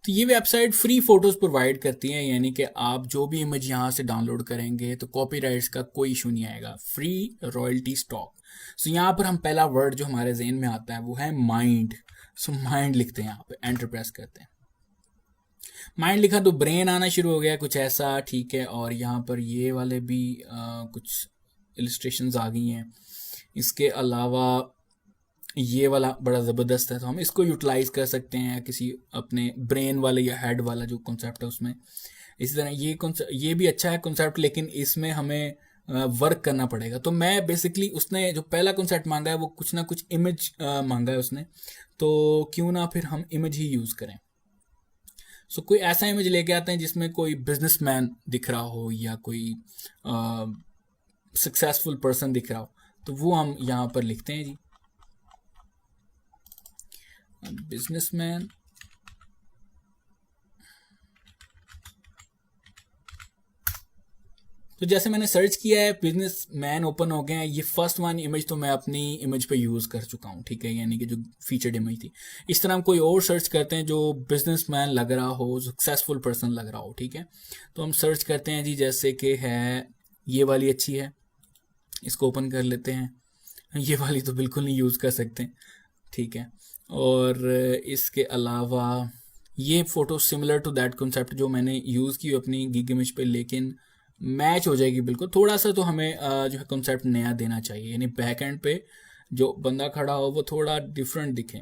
तो ये वेबसाइट फ्री फोटोज़ प्रोवाइड करती है, यानी कि आप जो भी इमेज यहाँ से डाउनलोड करेंगे तो कॉपीराइट्स का कोई इशू नहीं आएगा, फ्री रॉयल्टी स्टॉक। सो यहाँ पर हम पहला वर्ड जो हमारे जहन में आता है वो है माइंड। सो माइंड लिखते हैं, यहाँ पे एंटर प्रेस करते हैं। माइंड लिखा तो ब्रेन आना शुरू हो गया कुछ ऐसा, ठीक है। और यहाँ पर ये वाले भी कुछ इलस्ट्रेशंस आ गई हैं। इसके अलावा ये वाला बड़ा ज़बरदस्त है, तो हम इसको यूटिलाइज़ कर सकते हैं किसी अपने ब्रेन वाले या हेड वाला जो कॉन्सेप्ट है उसमें। इसी तरह ये भी अच्छा है कॉन्सेप्ट, लेकिन इसमें हमें वर्क करना पड़ेगा। तो मैं बेसिकली उसने जो पहला कॉन्सेप्ट मांगा है वो कुछ ना कुछ इमेज मांगा है उसने, तो क्यों ना फिर हम इमेज ही यूज़ करें। सो कोई ऐसा इमेज लेके आते हैं जिसमें कोई बिजनेसमैन दिख रहा हो या कोई सक्सेसफुल पर्सन दिख रहा हो, तो वो हम यहाँ पर लिखते हैं जी, बिजनेसमैन। तो जैसे मैंने सर्च किया है बिजनेसमैन ओपन हो गए हैं। ये फर्स्ट वन इमेज तो मैं अपनी इमेज पे यूज़ कर चुका हूँ, ठीक है, यानी कि जो फीचर्ड इमेज थी। इस तरह हम कोई और सर्च करते हैं जो बिजनेसमैन लग रहा हो, सक्सेसफुल पर्सन लग रहा हो, ठीक है। तो हम सर्च करते हैं जी, जैसे कि है ये वाली अच्छी है, इसको ओपन कर लेते हैं। ये वाली तो बिल्कुल नहीं यूज़ कर सकते, ठीक है। और इसके अलावा ये photo similar to that concept जो मैंने यूज़ की अपनी गिग इमेज पे, लेकिन मैच हो जाएगी बिल्कुल। थोड़ा सा तो हमें जो है कॉन्सेप्ट नया देना चाहिए, यानी बैक एंड पे जो बंदा खड़ा हो वो थोड़ा डिफरेंट दिखे।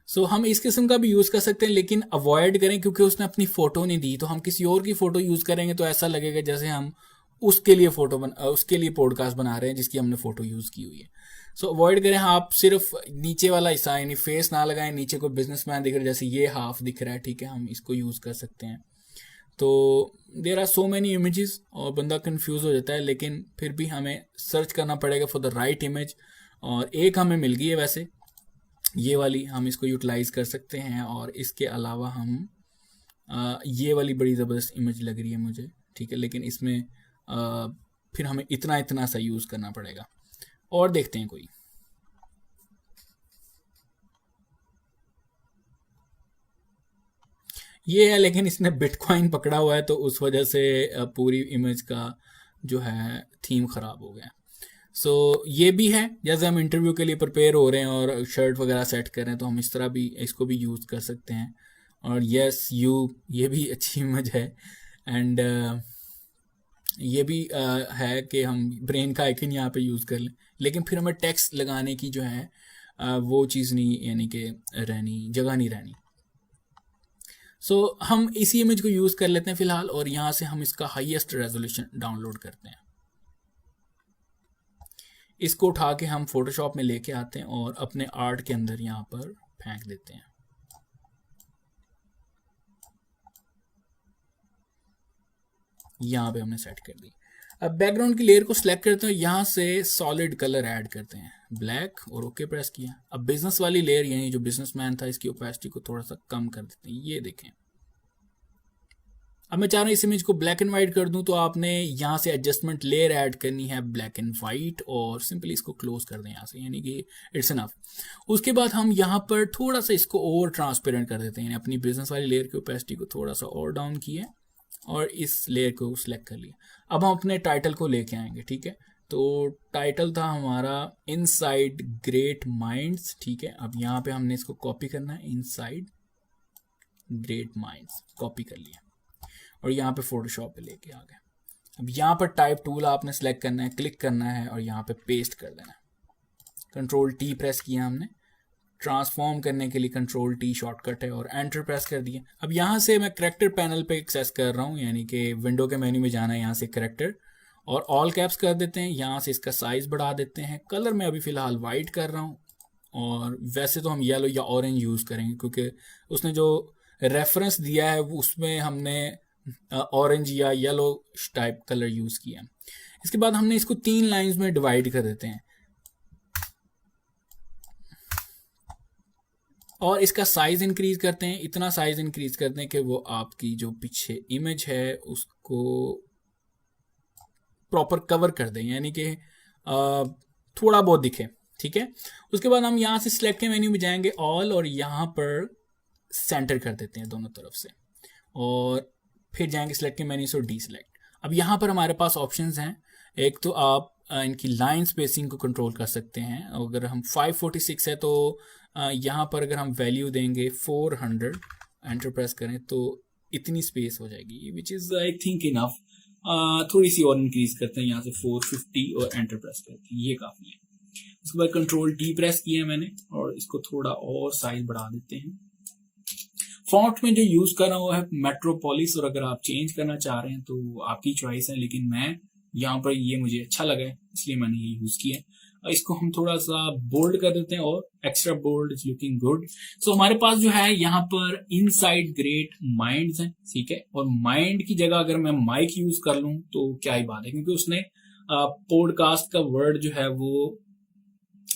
सो हम इस किस्म का भी यूज़ कर सकते हैं, लेकिन अवॉइड करें क्योंकि उसने अपनी फ़ोटो नहीं दी। तो हम किसी और की फ़ोटो यूज़ करेंगे तो ऐसा लगेगा जैसे हम उसके लिए उसके लिए पॉडकास्ट बना रहे हैं जिसकी हमने फ़ोटो यूज़ की हुई है। सो अवॉइड करें। हाँ, आप सिर्फ नीचे वाला हिस्सा यानी फेस ना लगाएं, नीचे कोई बिजनेसमैन दिख रहा है जैसे ये हाफ दिख रहा है, ठीक है, हम इसको यूज़ कर सकते हैं। तो there are so many images और बंदा कंफ्यूज हो जाता है, लेकिन फिर भी हमें सर्च करना पड़ेगा फॉर द राइट इमेज। और एक हमें मिल गई है वैसे, ये वाली हम इसको यूटिलाइज कर सकते हैं। और इसके अलावा हम ये वाली बड़ी ज़बरदस्त इमेज लग रही है मुझे, ठीक है, लेकिन इसमें फिर हमें इतना इतना सा यूज़ करना पड़ेगा। और देखते हैं कोई। ये है, लेकिन इसने बिटकॉइन पकड़ा हुआ है तो उस वजह से पूरी इमेज का जो है थीम ख़राब हो गया। सो ये भी है, जैसे हम इंटरव्यू के लिए प्रिपेयर हो रहे हैं और शर्ट वगैरह सेट कर रहे हैं तो हम इस तरह भी इसको भी यूज़ कर सकते हैं। और यस ये भी अच्छी इमेज है। एंड ये भी है कि हम ब्रेन का आइकन यहाँ पे यूज़ कर लें, लेकिन फिर हमें टेक्स्ट लगाने की जो है वो चीज़ नहीं, यानी कि जगह नहीं रहनी। सो हम इसी इमेज को यूज़ कर लेते हैं फ़िलहाल, और यहाँ से हम इसका हाईएस्ट रेजोल्यूशन डाउनलोड करते हैं। इसको उठा के हम फोटोशॉप में लेके आते हैं और अपने आर्ट के अंदर यहाँ पर फेंक देते हैं। यहाँ पे हमने सेट कर दी। अब बैकग्राउंड की लेयर को सिलेक्ट करते हैं, यहाँ से सॉलिड कलर ऐड करते हैं, ब्लैक, और ओके प्रेस किया। अब बिजनेस वाली लेयर, यानी जो बिजनेसमैन था, इसकी ओपेसिटी को थोड़ा सा कम कर देते हैं। ये देखें, अब मैं चाह रहा हूँ इस इमेज को ब्लैक एंड वाइट कर दूं, तो आपने यहाँ से एडजस्टमेंट लेयर ऐड करनी है ब्लैक एंड वाइट, और सिंपली इसको क्लोज कर दें यहाँ से, यानी कि इट्स इनफ। उसके बाद हम यहाँ पर थोड़ा सा इसको और ट्रांसपेरेंट कर देते हैं, यानी अपनी बिजनेस वाली लेयर की ओपेसिटी को थोड़ा सा और डाउन किया और इस लेयर को सिलेक्ट कर लिया। अब हम अपने टाइटल को लेके आएंगे, ठीक है। तो टाइटल था हमारा इनसाइड ग्रेट माइंड्स, ठीक है। अब यहाँ पे हमने इसको कॉपी करना है, इनसाइड ग्रेट माइंड्स, कॉपी कर लिया और यहाँ पे फोटोशॉप पे लेके आ गए। अब यहाँ पर टाइप टूल आपने सेलेक्ट करना है, क्लिक करना है और यहाँ पे पेस्ट कर देना है। कंट्रोल टी प्रेस किया हमने, ट्रांसफॉर्म करने के लिए कंट्रोल टी शॉर्टकट है, और एंटर प्रेस कर दिया। अब यहाँ से मैं करेक्टर पैनल पे एक्सेस कर रहा हूँ, यानी कि विंडो के मेन्यू में जाना है, यहाँ से करेक्टर और ऑल कैप्स कर देते हैं। यहाँ से इसका साइज बढ़ा देते हैं। कलर मैं अभी फ़िलहाल वाइट कर रहा हूँ, और वैसे तो हम येलो या ऑरेंज यूज़ करेंगे क्योंकि उसने जो रेफरेंस दिया है वो उसमें हमने ऑरेंज या येलो टाइप कलर यूज़ किया। इसके बाद हमने इसको 3 लाइंस में डिवाइड कर देते हैं और इसका साइज इंक्रीज करते हैं, इतना साइज इंक्रीज करते हैं कि वो आपकी जो पीछे इमेज है उसको प्रॉपर कवर कर दें, यानी कि थोड़ा बहुत दिखे, ठीक है। उसके बाद हम यहाँ से सिलेक्ट के मेन्यू में जाएंगे ऑल, और यहाँ पर सेंटर कर देते हैं दोनों तरफ से, और फिर जाएंगे सिलेक्ट के मेन्यू से डी सिलेक्ट। अब यहाँ पर हमारे पास ऑप्शंस हैं। एक तो आप इनकी लाइन स्पेसिंग को कंट्रोल कर सकते हैं। अगर हम 546 है तो यहाँ पर अगर हम वैल्यू देंगे 400, एंटर प्रेस करें तो इतनी स्पेस हो जाएगी, which is I think enough. थोड़ी सी और इंक्रीज करते हैं यहाँ से 450 और एंटर प्रेस करते हैं, ये काफ़ी है। उसके बाद कंट्रोल डी प्रेस किया मैंने और इसको थोड़ा और साइज बढ़ा देते हैं। फॉन्ट में जो यूज कर रहा हूँ है मेट्रोपोलिस, और अगर आप चेंज करना चाह रहे हैं तो आपकी चॉइस है, लेकिन मैं यहाँ पर ये मुझे अच्छा लगा है इसलिए मैंने ये यूज किया है। इसको हम थोड़ा सा बोल्ड कर देते हैं, और extra bold is looking good. So हमारे पास जो है यहाँ पर इनसाइड ग्रेट माइंड्स है, ठीक है। और माइंड की जगह अगर मैं माइक यूज कर लूँ तो क्या ही बात है, क्योंकि उसने पॉडकास्ट का वर्ड जो है वो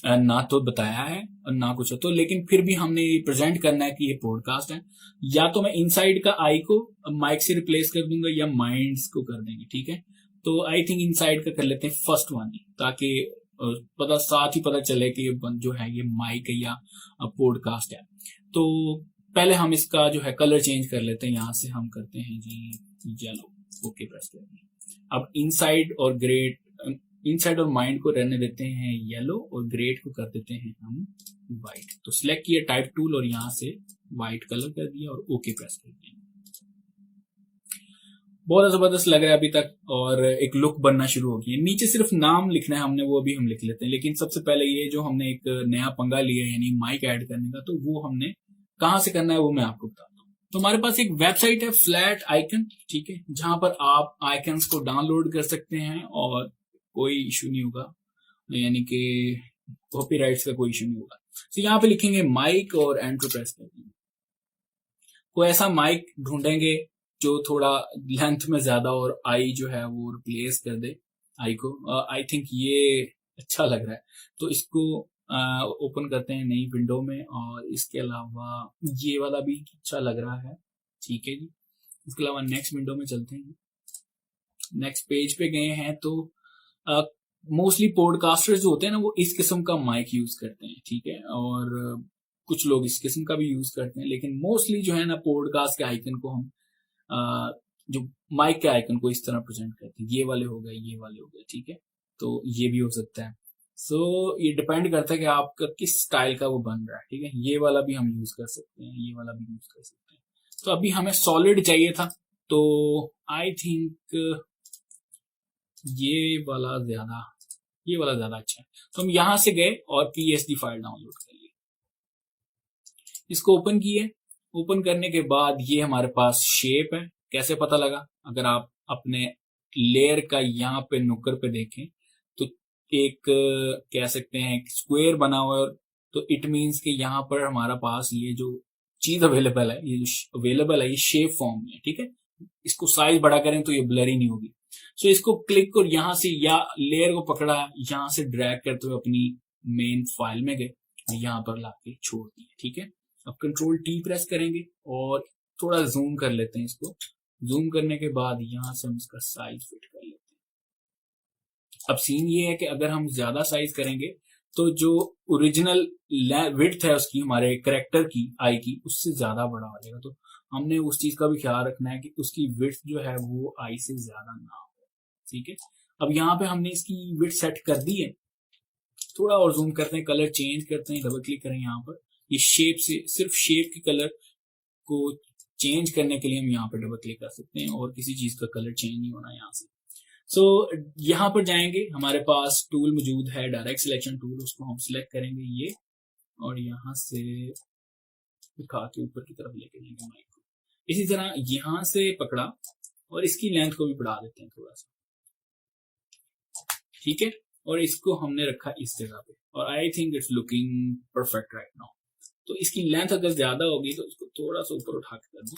ना तो बताया है और ना कुछ है, तो लेकिन फिर भी हमने ये प्रेजेंट करना है कि ये पॉडकास्ट है। या तो मैं इनसाइड का आई को माइक से रिप्लेस कर दूंगा या माइंड्स को कर देंगे, ठीक है। तो आई थिंक इनसाइड का कर लेते हैं फर्स्ट वन, ताकि साथ ही पता चले कि जो है ये माइक है या पॉडकास्ट है। तो पहले हम इसका जो है कलर चेंज कर लेते हैं। यहाँ से हम करते हैं जी येलो, ओके प्रेस करते हैं। अब इनसाइड और ग्रेट, इनसाइड और माइंड को रहने देते हैं येलो, और ग्रेट को कर देते हैं हम व्हाइट। तो सिलेक्ट किया टाइप टूल और यहाँ से व्हाइट कलर कर दिया और ओके प्रेस कर दिया। बहुत जबरदस्त लग रहा है अभी तक, और एक लुक बनना शुरू हो गई है। नीचे सिर्फ नाम लिखना है हमने, वो भी हम लिख लेते हैं, लेकिन सबसे पहले ये जो हमने एक नया पंगा लिया यानी माइक ऐड करने का, तो वो हमने कहाँ से करना है वो मैं आपको बताता हूँ। तो हमारे पास एक वेबसाइट है फ्लैट आइकन, ठीक है, जहां पर आप आइकन्स को डाउनलोड कर सकते हैं और कोई इशू नहीं होगा, यानी कि कॉपीराइट्स का कोई इशू नहीं होगा। तो यहाँ पे लिखेंगे माइक और एंटर प्रेस कर देंगे। कोई ऐसा माइक ढूंढेंगे जो थोड़ा लेंथ में ज्यादा और आई जो है वो रिप्लेस कर दे आई को। आई थिंक ये अच्छा लग रहा है, तो इसको ओपन करते हैं नई विंडो में, और इसके अलावा ये वाला भी अच्छा लग रहा है, ठीक है जी। इसके अलावा नेक्स्ट विंडो में चलते हैं। नेक्स्ट पेज पे गए हैं तो मोस्टली पॉडकास्टर्स जो होते हैं ना वो इस किस्म का माइक यूज करते हैं, ठीक है, और कुछ लोग इस किस्म का भी यूज करते हैं, लेकिन मोस्टली जो है ना पॉडकास्ट के आइकन को हम जो माइक के आइकन को इस तरह प्रेजेंट करते हैं, ये वाले हो गए, ये वाले हो गए, ठीक है। तो ये भी हो सकता है। सो ये डिपेंड करता है कि आपका किस स्टाइल का वो बन रहा है, ठीक है। ये वाला भी हम यूज कर सकते हैं, ये वाला भी यूज कर सकते हैं। तो अभी हमें सॉलिड चाहिए था, तो आई थिंक ये वाला ज्यादा अच्छा है। तो हम यहां से गए और पीएसडी फाइल डाउनलोड कर ली, इसको ओपन किए। ओपन करने के बाद ये हमारे पास शेप है। कैसे पता लगा? अगर आप अपने लेयर का यहाँ पे नुक्कर पे देखें तो एक कह सकते हैं स्क्वायर बना हुआ है, तो इट मीन्स कि यहाँ पर हमारा पास ये जो चीज अवेलेबल है, ये जो अवेलेबल है, ये शेप फॉर्म में, ठीक है। इसको साइज बड़ा करें तो ये ब्लरी नहीं होगी। सो इसको क्लिक और यहाँ से या लेयर को पकड़ा, यहाँ से ड्रैग करते हुए अपनी मेन फाइल में गए और यहाँ पर लाके छोड़ दिए, ठीक है। अब कंट्रोल टी प्रेस करेंगे और थोड़ा जूम कर लेते हैं इसको। जूम करने के बाद यहाँ से हम इसका साइज फिट कर लेते हैं। अब सीन ये है कि अगर हम ज्यादा साइज करेंगे तो जो ओरिजिनल विड्थ है उसकी, हमारे करेक्टर की, आई की, उससे ज्यादा बड़ा हो जाएगा। तो हमने उस चीज का भी ख्याल रखना है कि उसकी विड्थ जो है वो आई से ज्यादा ना हो, ठीक है। अब यहाँ पे हमने इसकी विड्थ सेट कर दी है। थोड़ा और जूम करते हैं, कलर चेंज करते हैं, डबल क्लिक करें यहाँ पर। ये शेप से, सिर्फ शेप के कलर को चेंज करने के लिए हम यहाँ पर डबल क्लिक कर सकते हैं, और किसी चीज का कलर चेंज नहीं होना यहाँ से। सो यहाँ पर जाएंगे, हमारे पास टूल मौजूद है, डायरेक्ट सिलेक्शन टूल, उसको हम सिलेक्ट करेंगे ये, और यहाँ से दिखा के ऊपर की तरफ लेके जाएंगे माइक को। इसी तरह यहाँ से पकड़ा और इसकी लेंथ को भी बढ़ा देते हैं थोड़ा सा, ठीक है। और इसको हमने रखा इस जगह पे, और I think it's looking perfect right now. तो इसकी लेंथ अगर ज्यादा होगी तो इसको थोड़ा सा ऊपर उठा के कर दो,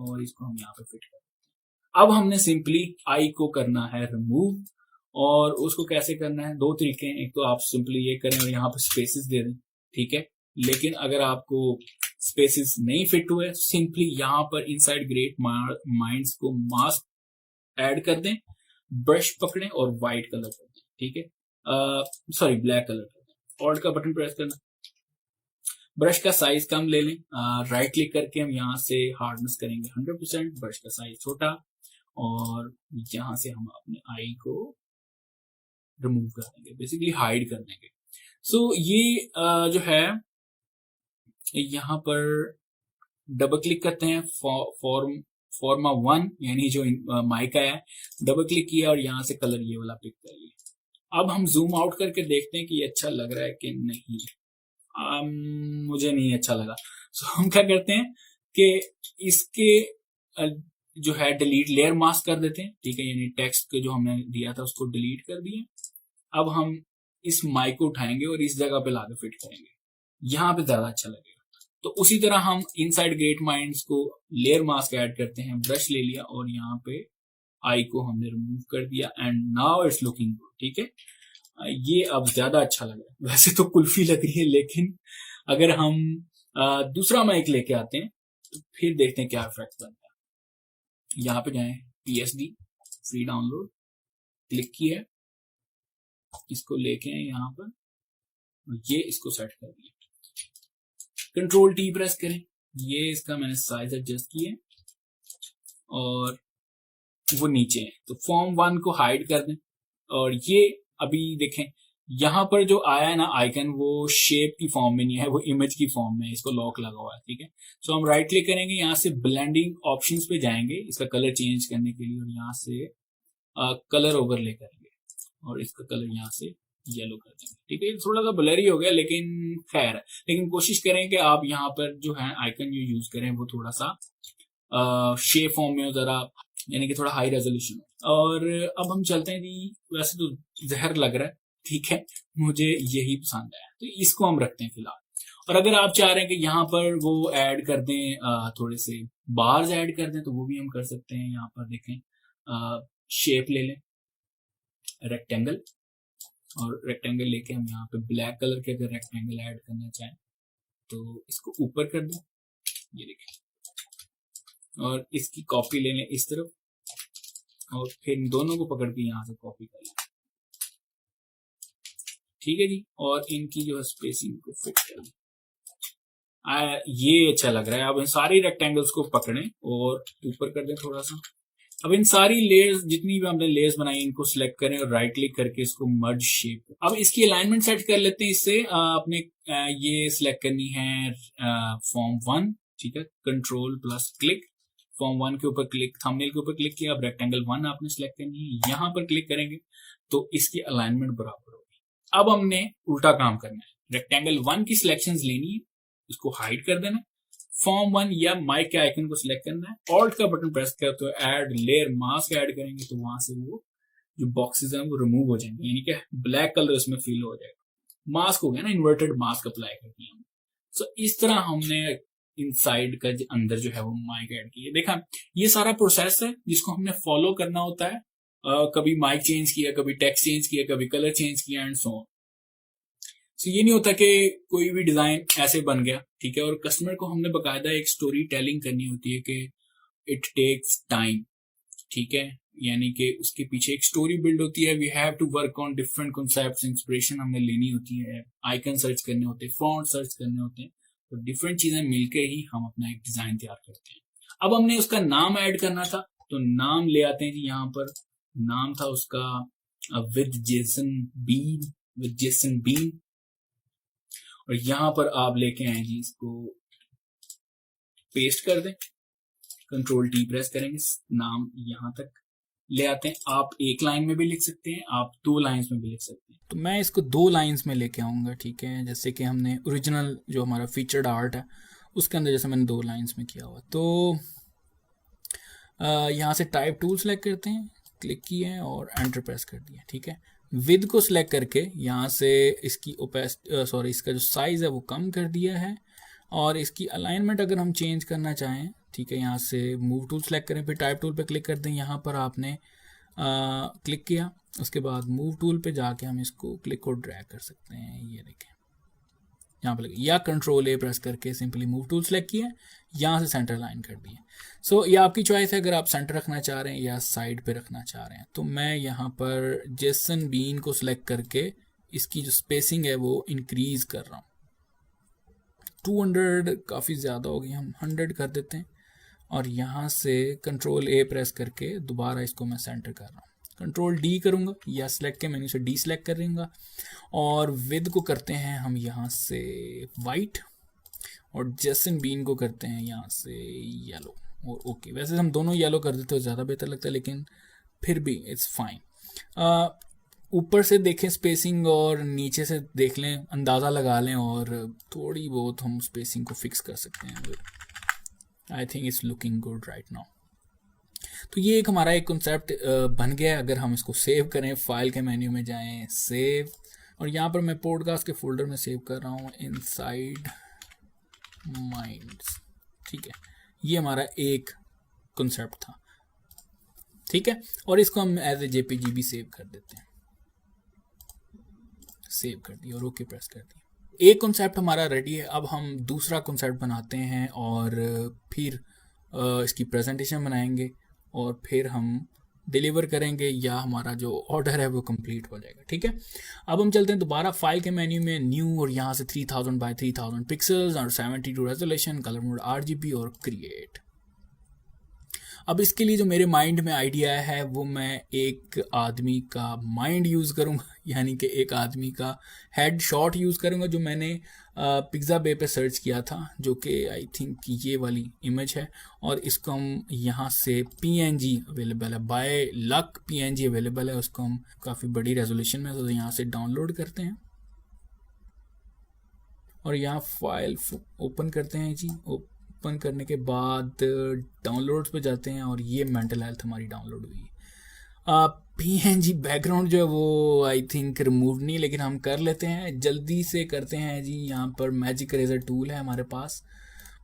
और इसको हम यहाँ पे फिट कर दें। अब हमने सिंपली आई को करना है रिमूव, और उसको कैसे करना है? दो तरीके हैं। एक तो आप सिंपली ये करें और यहाँ पे स्पेसेस दे दें, ठीक है। लेकिन अगर आपको स्पेसेस नहीं फिट हुए, सिंपली यहाँ पर इनसाइड ग्रेट माइंड्स को मास्क ऐड कर दें, ब्रश पकड़ें और व्हाइट कलर कर दें, ठीक है। सॉरी, ब्लैक कलर कर दें, ऑल्ट का बटन प्रेस करना। ब्रश का साइज कम ले लें, राइट क्लिक करके हम यहाँ से हार्डनेस करेंगे 100%, ब्रश का साइज छोटा, और यहाँ से हम अपने आई को रिमूव कर देंगे, बेसिकली हाइड कर देंगे। सो ये जो है, यहाँ पर डबल क्लिक करते हैं, फॉर्मा 1 यानी जो माइक आया है, डबल क्लिक किया और यहाँ से कलर ये वाला पिक कर लिया। अब हम जूम आउट करके देखते हैं कि ये अच्छा लग रहा है कि नहीं। मुझे नहीं अच्छा लगा। सो हम क्या करते हैं कि इसके जो है डिलीट लेयर मास्क कर देते हैं, ठीक है, यानी टेक्स्ट के जो हमने दिया था उसको डिलीट कर दिए। अब हम इस माइक को उठाएंगे और इस जगह पे लाके फिट करेंगे, यहाँ पे ज्यादा अच्छा लगेगा। तो उसी तरह हम इनसाइड ग्रेट माइंड्स को लेयर मास्क ऐड करते हैं, ब्रश ले लिया और यहाँ पे आई को हमने रिमूव कर दिया, and now it's looking good, ठीक है। ये अब ज्यादा अच्छा लग रहा है। वैसे तो कुल्फी लग रही है, लेकिन अगर हम दूसरा माइक लेके आते हैं तो फिर देखते हैं क्या इफेक्ट बनता है। यहाँ पे जाएं, पीएसडी फ्री डाउनलोड, क्लिक किया, इसको लेके आए यहाँ पर, ये इसको सेट कर दिया। कंट्रोल टी प्रेस करें, ये इसका मैंने साइज एडजस्ट किया और वो नीचे है, तो फॉर्म 1 को हाइड कर दें। और ये अभी देखें, यहाँ पर जो आया है ना आइकन, वो शेप की फॉर्म में नहीं है, वो इमेज की फॉर्म में है, इसको लॉक लगा हुआ है, ठीक है। सो हम राइट क्लिक करेंगे, यहाँ से ब्लेंडिंग ऑप्शंस पे जाएंगे इसका कलर चेंज करने के लिए, और यहाँ से कलर ओवरले करेंगे और इसका कलर यहाँ से येलो कर देंगे, ठीक है। थोड़ा सा ब्लरी हो गया, लेकिन खैर, लेकिन कोशिश करें कि आप यहाँ पर जो है आइकन जो यूज करें वो थोड़ा सा शेप फॉर्म में हो, जरा यानी कि थोड़ा हाई रेजोल्यूशन हो। और अब हम चलते हैं जी, वैसे तो जहर लग रहा है, ठीक है, मुझे यही पसंद है तो इसको हम रखते हैं फिलहाल। और अगर आप चाह रहे हैं कि यहाँ पर वो ऐड कर दें, थोड़े से बार्स ऐड कर दें, तो वो भी हम कर सकते हैं। यहाँ पर देखें, शेप ले लें, रेक्टेंगल, और रेक्टेंगल लेके हम यहाँ पे ब्लैक कलर के अगर रेक्टेंगल ऐड करना चाहें तो इसको ऊपर कर दें, ये देखिए, और इसकी कॉपी ले लें इस तरफ और फिर इन दोनों को पकड़ के यहाँ से कॉपी कर लें। ठीक है जी, और इनकी जो है स्पेसिंग को फिट कर लें। ये अच्छा लग रहा है। अब इन सारी रेक्टेंगल्स को पकड़ें और ऊपर कर दें थोड़ा सा। अब इन सारी लेयर्स, जितनी भी हमने लेयर्स बनाई, इनको सिलेक्ट करें और राइट क्लिक करके इसको मर्ज शेप। अब इसकी अलाइनमेंट सेट कर लेते हैं। इससे आपने ये सिलेक्ट करनी है फॉर्म 1, ठीक है, कंट्रोल प्लस क्लिक। फॉर्म 1 के ऊपर क्लिक, थंबनेल के ऊपर क्लिक किया। अब रेक्टेंगल 1 आपने सिलेक्ट करनी है, यहां पर क्लिक करेंगे तो इसकी अलाइनमेंट बराबर होगी। अब हमने उल्टा काम करना है, रेक्टेंगल 1 की सिलेक्शन लेनी है, इसको हाइड कर देना, फॉर्म 1 या माइक के आइकन को सिलेक्ट करना है, ऑल्ट का बटन प्रेस कर तो ऐड लेयर मास्क ऐड करेंगे तो वहां से वो जो बॉक्सेस हैं वो रिमूव हो जाएंगे, यानी कि ब्लैक कलर उसमें फिल हो जाएगा। मास्क हो गया ना, इन्वर्टेड मास्क अप्लाई कर दिया हमने। सो इस तरह हमने इनसाइड का अंदर जो है वो माइक ऐड किया। देखा, ये सारा प्रोसेस है जिसको हमने फॉलो करना होता है। कभी माइक चेंज किया, कभी टेक्स्ट चेंज किया, कभी कलर चेंज किया एंड सो ऑन। तो ये नहीं होता कि कोई भी डिजाइन ऐसे बन गया, ठीक है। और कस्टमर को हमने बकायदा एक स्टोरी टेलिंग करनी होती है कि इट टेक्स टाइम, ठीक है, यानी कि उसके पीछे एक स्टोरी बिल्ड होती है। We have to work on different concepts, inspiration हमें लेनी होती है, आइकन सर्च करने होते हैं, फॉन्ट सर्च करने होते हैं, तो डिफरेंट चीजें मिलकर ही हम अपना एक डिजाइन तैयार करते हैं। अब हमने उसका नाम ऐड करना था, तो नाम ले आते हैं जी। यहाँ पर नाम था उसका विद जेसन बीन, और यहां पर आप लेके आए जी, इसको पेस्ट कर दें, कंट्रोल टी प्रेस करेंगे, नाम यहां तक ले आते हैं। आप एक लाइन में भी लिख सकते हैं, आप 2 लाइंस में भी लिख सकते हैं। तो मैं इसको 2 लाइंस में लेके आऊंगा, ठीक है, जैसे कि हमने ओरिजिनल जो हमारा फीचर्ड आर्ट है उसके अंदर जैसे मैंने 2 लाइंस में किया हुआ। तो यहाँ से टाइप टूल सेलेक्ट करते हैं, क्लिक किए और एंटर प्रेस कर दिया, ठीक है। विद को सिलेक्ट करके यहाँ से इसकी इसका जो साइज है वो कम कर दिया है, और इसकी अलाइनमेंट अगर हम चेंज करना चाहें, ठीक है, यहाँ से मूव टूल सेलेक्ट करें, फिर टाइप टूल पे क्लिक कर दें। यहाँ पर आपने क्लिक किया, उसके बाद मूव टूल पे जाके हम इसको क्लिक और ड्रैग कर सकते हैं, ये देखें यहाँ पर, या कंट्रोल ए प्रेस करके सिंपली मूव टूल सेलेक्ट किया, यहाँ से सेंटर लाइन कर दिए। सो ये आपकी चॉइस है, अगर आप सेंटर रखना चाह रहे हैं या साइड पे रखना चाह रहे हैं। तो मैं यहाँ पर जेसन बीन को सिलेक्ट करके इसकी जो स्पेसिंग है वो इंक्रीज कर रहा हूँ। 200 काफ़ी ज़्यादा हो गई, हम 100 कर देते हैं, और यहाँ से कंट्रोल ए प्रेस करके दोबारा इसको मैं सेंटर कर रहा हूँ। कंट्रोल डी करूँगा या सिलेक्ट के मेन्यू से डी सिलेक्ट करूँगा, और विद को करते हैं हम यहाँ से वाइट, और जेसन बीन को करते हैं यहाँ से येलो, और ओके। वैसे हम दोनों येलो कर देते तो ज़्यादा बेहतर लगता है, लेकिन फिर भी इट्स फाइन। ऊपर से देखें स्पेसिंग और नीचे से देख लें, अंदाज़ा लगा लें, और थोड़ी बहुत हम स्पेसिंग को फिक्स कर सकते हैं। I think it's looking good right now. तो ये एक हमारा एक कॉन्सेप्ट बन गया। अगर हम इसको सेव करें, फाइल के मेन्यू में जाएं, सेव, और यहाँ पर मैं पॉडकास्ट के फोल्डर में सेव कर रहा हूँ, इनसाइड माइंड्स, ठीक है। ये हमारा एक कॉन्सेप्ट था, ठीक है, और इसको हम एज ए जेपीजी भी सेव कर देते हैं। सेव कर दिया और ओके प्रेस कर दिया। एक कॉन्सेप्ट हमारा रेडी है। अब हम दूसरा कॉन्सेप्ट बनाते हैं और फिर इसकी प्रेजेंटेशन बनाएंगे, और फिर हम डिलीवर करेंगे, या हमारा जो ऑर्डर है वो कंप्लीट हो जाएगा, ठीक है। अब हम चलते हैं दोबारा फाइल के मेन्यू में, न्यू, और यहाँ से 3000 बाय 3000 पिक्सल्स और 72 रेजोल्यूशन, कलर मोड RGB और क्रिएट। अब इसके लिए जो मेरे माइंड में आइडिया है वो मैं एक आदमी का माइंड यूज़ करूँगा, यानी कि एक आदमी का हेड शॉट यूज़ करूँगा, जो मैंने पिज़्ज़ा बे पे सर्च किया था, जो कि आई थिंक ये वाली इमेज है। और इसको हम यहाँ से PNG अवेलेबल है, बाय लक PNG अवेलेबल है, उसको हम काफ़ी बड़ी रेजोल्यूशन में, तो यहाँ से डाउनलोड करते हैं और यहाँ फाइल ओपन करते हैं जी। ओपन करने के बाद डाउनलोड्स पे जाते हैं, और ये मेंटल हेल्थ हमारी डाउनलोड हुई। PNG बैकग्राउंड जो है वो आई थिंक रिमूव नहीं, लेकिन हम कर लेते हैं, जल्दी से करते हैं जी। यहाँ पर मैजिक इरेजर टूल है हमारे पास,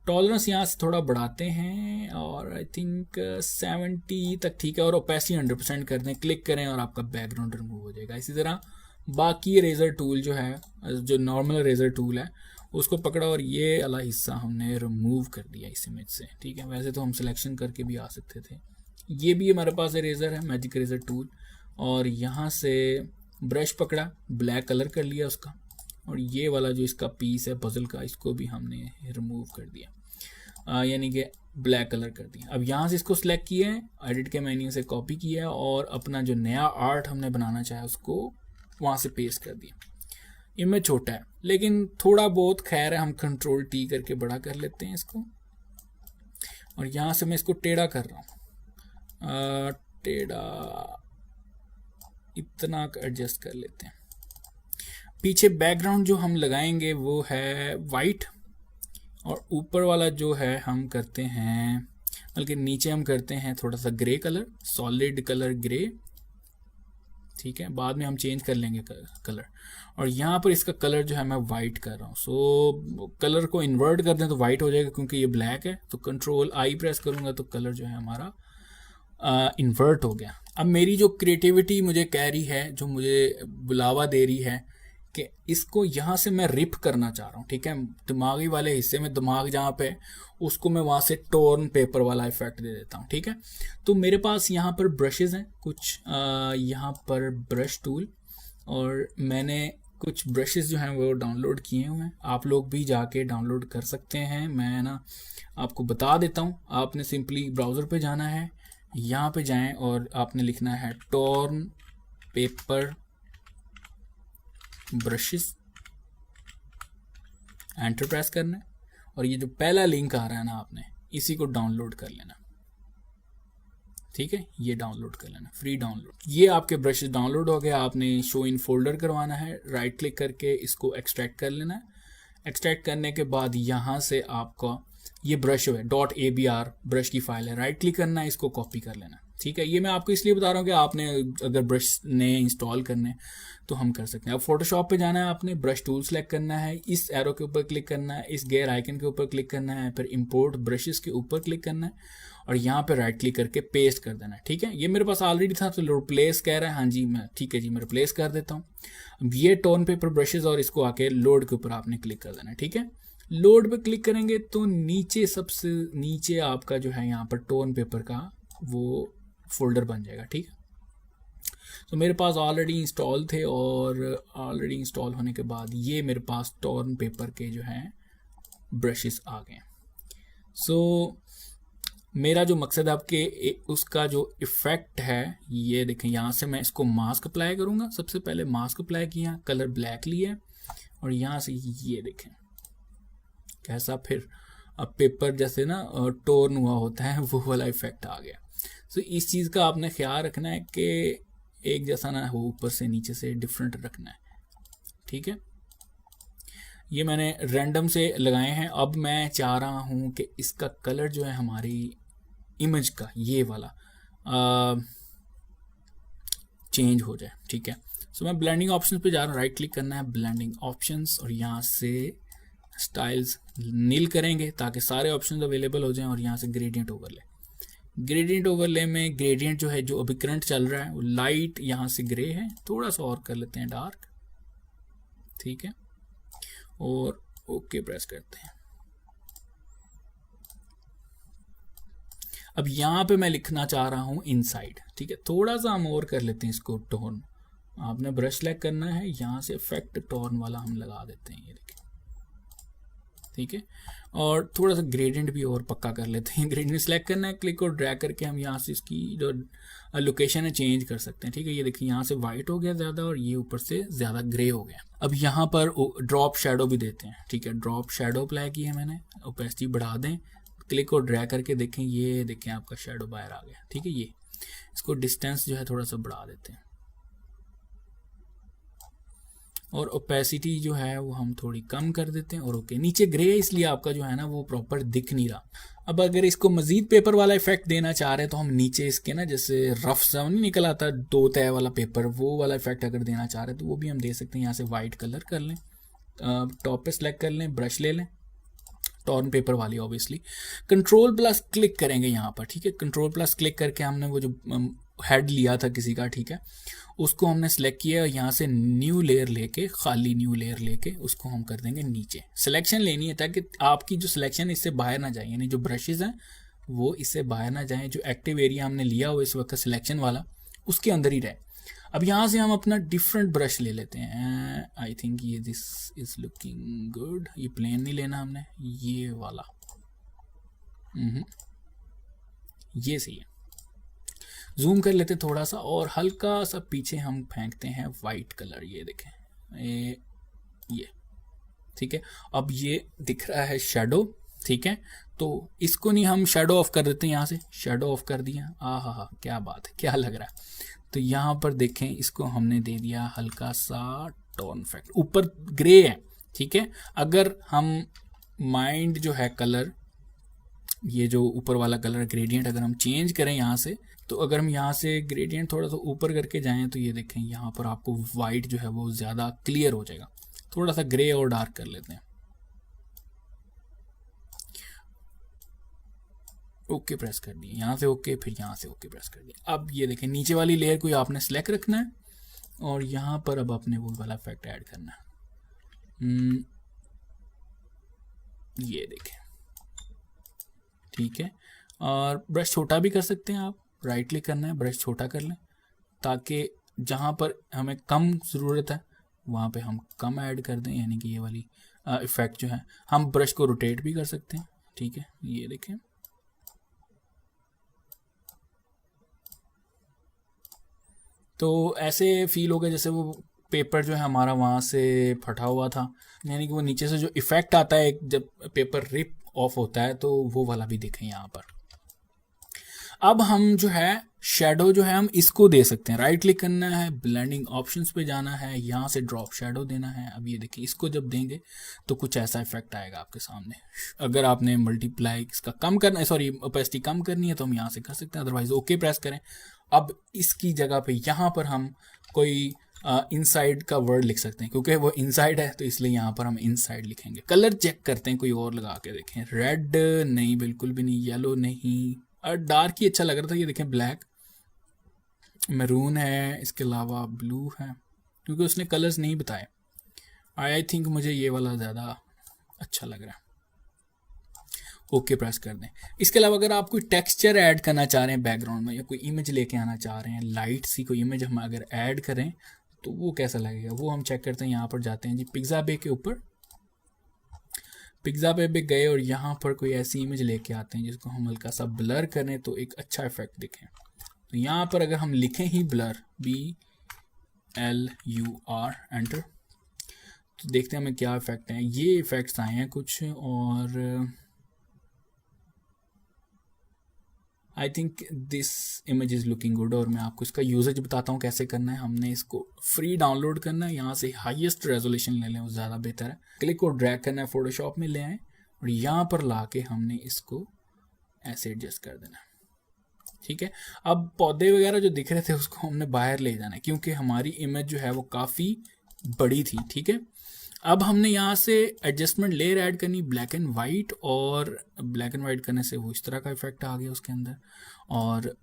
टॉलरेंस यहाँ से थोड़ा बढ़ाते हैं, और आई थिंक 70 तक ठीक है, और ओपेसिटी 100% कर दें, क्लिक करें और आपका बैकग्राउंड रिमूव हो जाएगा। इसी तरह बाकी इरेजर टूल जो है, जो नॉर्मल इरेजर टूल है, उसको पकड़ा और ये वाला हिस्सा हमने रिमूव कर दिया इस इमेज से। ठीक है, वैसे तो हम सिलेक्शन करके भी आ सकते थे। ये भी हमारे पास इरेजर है, मैजिक इरेजर टूल, और यहाँ से ब्रश पकड़ा, ब्लैक कलर कर लिया उसका, और ये वाला जो इसका पीस है पजल का, इसको भी हमने रिमूव कर दिया, यानी कि ब्लैक कलर कर दिया। अब यहाँ से इसको सिलेक्ट किया है, एडिट के मेन्यू से कॉपी किया है, और अपना जो नया आर्ट हमने बनाना चाहे उसको वहाँ से पेस्ट कर दिया। इमेज छोटा है लेकिन थोड़ा बहुत खैर है, हम कंट्रोल टी करके बड़ा कर लेते हैं इसको, और यहाँ से मैं इसको टेढ़ा कर रहा हूँ, टेढ़ा इतना एडजस्ट कर लेते हैं। पीछे बैकग्राउंड जो हम लगाएंगे वो है वाइट, और ऊपर वाला जो है हम करते हैं, बल्कि नीचे हम करते हैं थोड़ा सा grey colour, solid colour grey. ठीक है, बाद में हम चेंज कर लेंगे कलर। और यहाँ पर इसका कलर जो है मैं वाइट कर रहा हूँ। सो कलर को इन्वर्ट कर दें तो वाइट हो जाएगा, क्योंकि ये ब्लैक है। तो कंट्रोल आई प्रेस करूँगा तो कलर जो है हमारा इन्वर्ट हो गया। अब मेरी जो क्रिएटिविटी मुझे कह रही है, जो मुझे बुलावा दे रही है कि इसको यहाँ से मैं रिप करना चाह रहा हूँ। ठीक है, दिमागी वाले हिस्से में, दिमाग जहाँ पे, उसको मैं वहाँ से टोर्न पेपर वाला इफेक्ट दे देता हूँ। ठीक है, तो मेरे पास यहाँ पर ब्रशेज हैं कुछ, यहाँ पर ब्रश टूल, और मैंने कुछ ब्रशेज जो हैं वो डाउनलोड किए हुए हैं। आप लोग भी जाके डाउनलोड कर सकते हैं, मैं ना आपको बता देता हूँ। आपने सिंपली ब्राउज़र पे जाना है, यहाँ पे जाएं और आपने लिखना है torn paper brushes, enter press करना है, और ये जो पहला लिंक आ रहा है ना, आपने इसी को डाउनलोड कर लेना। ठीक है, ये डाउनलोड कर लेना, फ्री डाउनलोड। ये आपके ब्रशेस डाउनलोड हो गया। आपने शो इन फोल्डर करवाना है, राइट क्लिक करके इसको एक्सट्रैक्ट कर लेना है। एक्सट्रैक्ट करने के बाद यहाँ से आपका ये ब्रश है, .abr ब्रश की फाइल है, राइट क्लिक करना है, इसको कॉपी कर लेना। ठीक है, ये मैं आपको इसलिए बता रहा हूँ कि आपने अगर ब्रश नए इंस्टॉल करने तो हम कर सकते हैं। अब फोटोशॉप पे जाना है, आपने ब्रश टूल सेलेक्ट करना है, इस एरो के ऊपर क्लिक करना है, इस गेयर आइकन के ऊपर क्लिक करना है, फिर इंपोर्ट ब्रशेस के ऊपर क्लिक करना है, और यहाँ पे राइट क्लिक करके पेस्ट कर देना है। ठीक है, ये मेरे पास ऑलरेडी था तो रिप्लेस कह रहा है, हाँ जी मैं, ठीक है जी, मैं रिप्लेस कर देता हूँ। अब ये टोन पेपर ब्रशेज, और इसको आके लोड के ऊपर आपने क्लिक कर देना है। ठीक है, लोड पे क्लिक करेंगे तो नीचे, सबसे नीचे आपका जो है यहाँ पर टोन पेपर का वो फोल्डर बन जाएगा। ठीक है, तो मेरे पास ऑलरेडी इंस्टॉल थे, और ऑलरेडी इंस्टॉल होने के बाद ये मेरे पास टोन पेपर के जो हैं ब्रशेस आ गए। सो मेरा जो मकसद है आपके उसका जो इफ़ेक्ट है, ये देखें, यहाँ से मैं इसको मास्क अप्लाई करूँगा। सबसे पहले मास्क अप्लाई किया, कलर ब्लैक लिया, और यहाँ से ये देखें कैसा फिर अब पेपर जैसे ना टोन हुआ होता है, वो वाला इफेक्ट आ गया। सो इस चीज़ का आपने ख्याल रखना है कि एक जैसा ना हो, ऊपर से नीचे से डिफरेंट रखना है। ठीक है, ये मैंने रैंडम से लगाए हैं। अब मैं चाह रहा हूँ कि इसका कलर जो है हमारी इमेज का, ये वाला चेंज हो जाए। ठीक है, सो मैं ब्लेंडिंग ऑप्शन पे जा रहा हूँ, राइट क्लिक करना है, ब्लेंडिंग ऑप्शंस, और यहाँ से स्टाइल्स नील करेंगे ताकि सारे ऑप्शंस अवेलेबल हो जाएं, और यहाँ से ग्रेडियंट ओवरले। ग्रेडियंट ओवरले में ग्रेडियंट जो है, जो अभी करंट चल रहा है वो लाइट यहाँ से ग्रे है, थोड़ा सा और कर लेते हैं डार्क। ठीक है, और ओके प्रेस करते हैं। अब यहाँ पे मैं लिखना चाह रहा हूँ इनसाइड। ठीक है, थोड़ा सा हम और कर लेते हैं इसको टोन। आपने ब्रश सेलेक्ट करना है, यहाँ से इफेक्ट टोन वाला हम लगा देते हैं, ये देखिए। ठीक है, और थोड़ा सा ग्रेडियंट भी और पक्का कर लेते हैं। ग्रेडियंट सेलेक्ट करना है, क्लिक और ड्रैग करके हम यहाँ से इसकी जो लोकेशन है चेंज कर सकते हैं। ठीक है, ये देखिए यहाँ से वाइट हो गया ज़्यादा, और ये ऊपर से ज़्यादा ग्रे हो गया। अब यहाँ पर ड्रॉप शेडो भी देते हैं। ठीक है, ड्रॉप शेडो अप्लाई की है मैंने, ओपेसिटी बढ़ा दें, क्लिक और ड्रैग करके देखें, ये देखें आपका शेडो बाहर आ गया। ठीक है, ये इसको डिस्टेंस जो है थोड़ा सा बढ़ा देते हैं, और ओपेसिटी जो है वो हम थोड़ी कम कर देते हैं। और ओके, नीचे ग्रे है इसलिए आपका जो है ना वो प्रॉपर दिख नहीं रहा। अब अगर इसको मजीद पेपर वाला इफेक्ट देना चाह रहे हैं तो हम नीचे इसके ना, जैसे रफ सा नहीं निकल आता 2 तह वाला पेपर, वो वाला इफेक्ट अगर देना चाह रहे हैं तो वो भी हम दे सकते हैं। यहाँ से वाइट कलर कर लें, टॉप पे सेलेक्ट कर लें, ब्रश ले लें, टॉर्न पेपर वाली ऑब्वियसली, कंट्रोल प्लस क्लिक करेंगे यहाँ पर। ठीक है, कंट्रोल प्लस क्लिक करके हमने वो जो हेड लिया था किसी का, ठीक है, उसको हमने सेलेक्ट किया, यहाँ से न्यू लेयर लेके, खाली न्यू लेयर लेके उसको हम कर देंगे नीचे। सिलेक्शन लेनी है ताकि आपकी जो सिलेक्शन इससे बाहर ना जाए, यानी जो ब्रशेज हैं वो इससे बाहर ना जाएं, जो एक्टिव एरिया हमने लिया हो इस वक्त सिलेक्शन वाला उसके अंदर ही रहे। अब यहाँ से हम अपना डिफरेंट ब्रश ले लेते हैं। आई थिंक ये दिस इज लुकिंग गुड। ये प्लेन नहीं लेना हमने, ये वाला, ये सही है। जूम कर लेते थोड़ा सा और हल्का सा पीछे हम फेंकते हैं वाइट कलर, ये देखें, ये ठीक है। अब ये दिख रहा है शेडो, ठीक है, तो इसको नहीं हम शेडो ऑफ कर देते हैं, यहाँ से शेडो ऑफ कर दिया। हा क्या बात है, क्या लग रहा है। तो यहाँ पर देखें, इसको हमने दे दिया हल्का सा टोन इफेक्ट, ऊपर ग्रे है, ठीक है। अगर हम माइंड जो है कलर, ये जो ऊपर वाला कलर ग्रेडियंट अगर हम चेंज करें यहाँ से, तो अगर हम यहाँ से ग्रेडियंट थोड़ा सा ऊपर करके जाएं तो ये देखें यहाँ पर आपको वाइट जो है वो ज़्यादा क्लियर हो जाएगा। थोड़ा सा ग्रे और डार्क कर लेते हैं, ओके प्रेस कर दिए, यहाँ से ओके, फिर यहाँ से ओके प्रेस कर दिया। अब ये देखें नीचे वाली लेयर को आपने सेलेक्ट रखना है और यहाँ पर अब अपने वो वाला इफेक्ट ऐड करना है। ये देखें, ठीक है। और ब्रश छोटा भी कर सकते हैं आप, राइट क्लिक करना है, ब्रश छोटा कर लें ताकि जहाँ पर हमें कम ज़रूरत है वहाँ पे हम कम ऐड कर दें, यानी कि ये वाली इफ़ेक्ट जो है। हम ब्रश को रोटेट भी कर सकते हैं, ठीक है, ये देखें। तो ऐसे फील होगा जैसे वो पेपर जो है हमारा वहाँ से फटा हुआ था, यानी कि वो नीचे से जो इफ़ेक्ट आता है जब पेपर रिप ऑफ होता है, तो वो वाला भी देखें यहाँ पर। अब हम जो है शेडो जो है हम इसको दे सकते हैं, राइट क्लिक करना है, ब्लेंडिंग ऑप्शंस पे जाना है, यहाँ से ड्रॉप शेडो देना है। अब ये देखिए, इसको जब देंगे तो कुछ ऐसा इफेक्ट आएगा आपके सामने। अगर आपने मल्टीप्लाई इसका कम करना है, सॉरी ओपेसिटी कम करनी है, तो हम यहाँ से कर सकते हैं, अदरवाइज ओके प्रेस करें। अब इसकी जगह पे यहाँ पर हम कोई इनसाइड का वर्ड लिख सकते हैं, क्योंकि वो इनसाइड है तो इसलिए यहाँ पर हम इनसाइड लिखेंगे। कलर चेक करते हैं, कोई और लगा के देखें। रेड नहीं, बिल्कुल भी नहीं। येलो नहीं, डार्क ही अच्छा लग रहा था, ये देखें ब्लैक, मैरून है, इसके अलावा ब्लू है, क्योंकि उसने कलर्स नहीं बताए। आई थिंक मुझे ये वाला ज़्यादा अच्छा लग रहा है, ओके प्रेस कर दें। इसके अलावा अगर आप कोई टेक्सचर ऐड करना चाह रहे हैं बैकग्राउंड में, या कोई इमेज लेके आना चाह रहे हैं, लाइट सी कोई इमेज हम अगर ऐड करें तो वो कैसा लगेगा, वो हम चेक करते हैं। यहाँ पर जाते हैं जी पिक्साबे के ऊपर, पिक्साबे पे गए और यहाँ पर कोई ऐसी इमेज लेके आते हैं जिसको हम हल्का सा ब्लर करें तो एक अच्छा इफेक्ट दिखे। तो यहाँ पर अगर हम लिखें ही ब्लर, BLUR, एंटर, तो देखते हैं हमें क्या इफेक्ट हैं। ये इफेक्ट्स आए हैं कुछ, और I think this image is looking good. और मैं आपको इसका यूजेज बताता हूँ कैसे करना है। हमने इसको फ्री डाउनलोड करना है, यहाँ से हाईएस्ट रेजोल्यूशन ले लें, वो ज़्यादा बेहतर है। क्लिक और ड्रैग करना है, फोटोशॉप में ले आए और यहाँ पर ला के हमने इसको ऐसे एडजस्ट कर देना है, ठीक है। अब पौधे वगैरह जो दिख रहे थे उसको हमने बाहर ले जाना है, क्योंकि हमारी इमेज जो है वो काफ़ी बड़ी थी, ठीक है। अब हमने यहाँ से एडजस्टमेंट लेयर ऐड करनी, ब्लैक एंड वाइट, और ब्लैक एंड वाइट करने से वो इस तरह का इफेक्ट आ गया उसके अंदर। और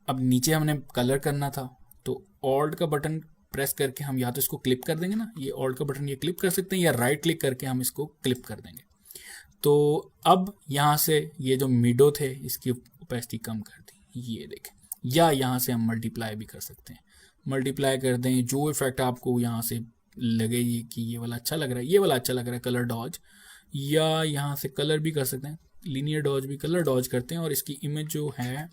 अब नीचे हमने कलर करना था, तो ऑल्ट का बटन प्रेस करके हम या तो इसको क्लिप कर देंगे ना, ये ऑल्ट का बटन ये क्लिप कर सकते हैं, या राइट क्लिक करके हम इसको क्लिप कर देंगे। तो अब यहाँ से ये जो मिडो थे इसकी ओपेसिटी कम कर दी, ये देखें। या यहाँ से हम मल्टीप्लाई भी कर सकते हैं, मल्टीप्लाई कर दें, जो इफेक्ट आपको यहाँ से लगे ये कि ये वाला अच्छा लग रहा है, ये वाला अच्छा लग रहा है, कलर डॉज, या यहाँ से कलर भी कर सकते हैं, लीनियर डॉज भी, कलर डॉज करते हैं और इसकी इमेज जो है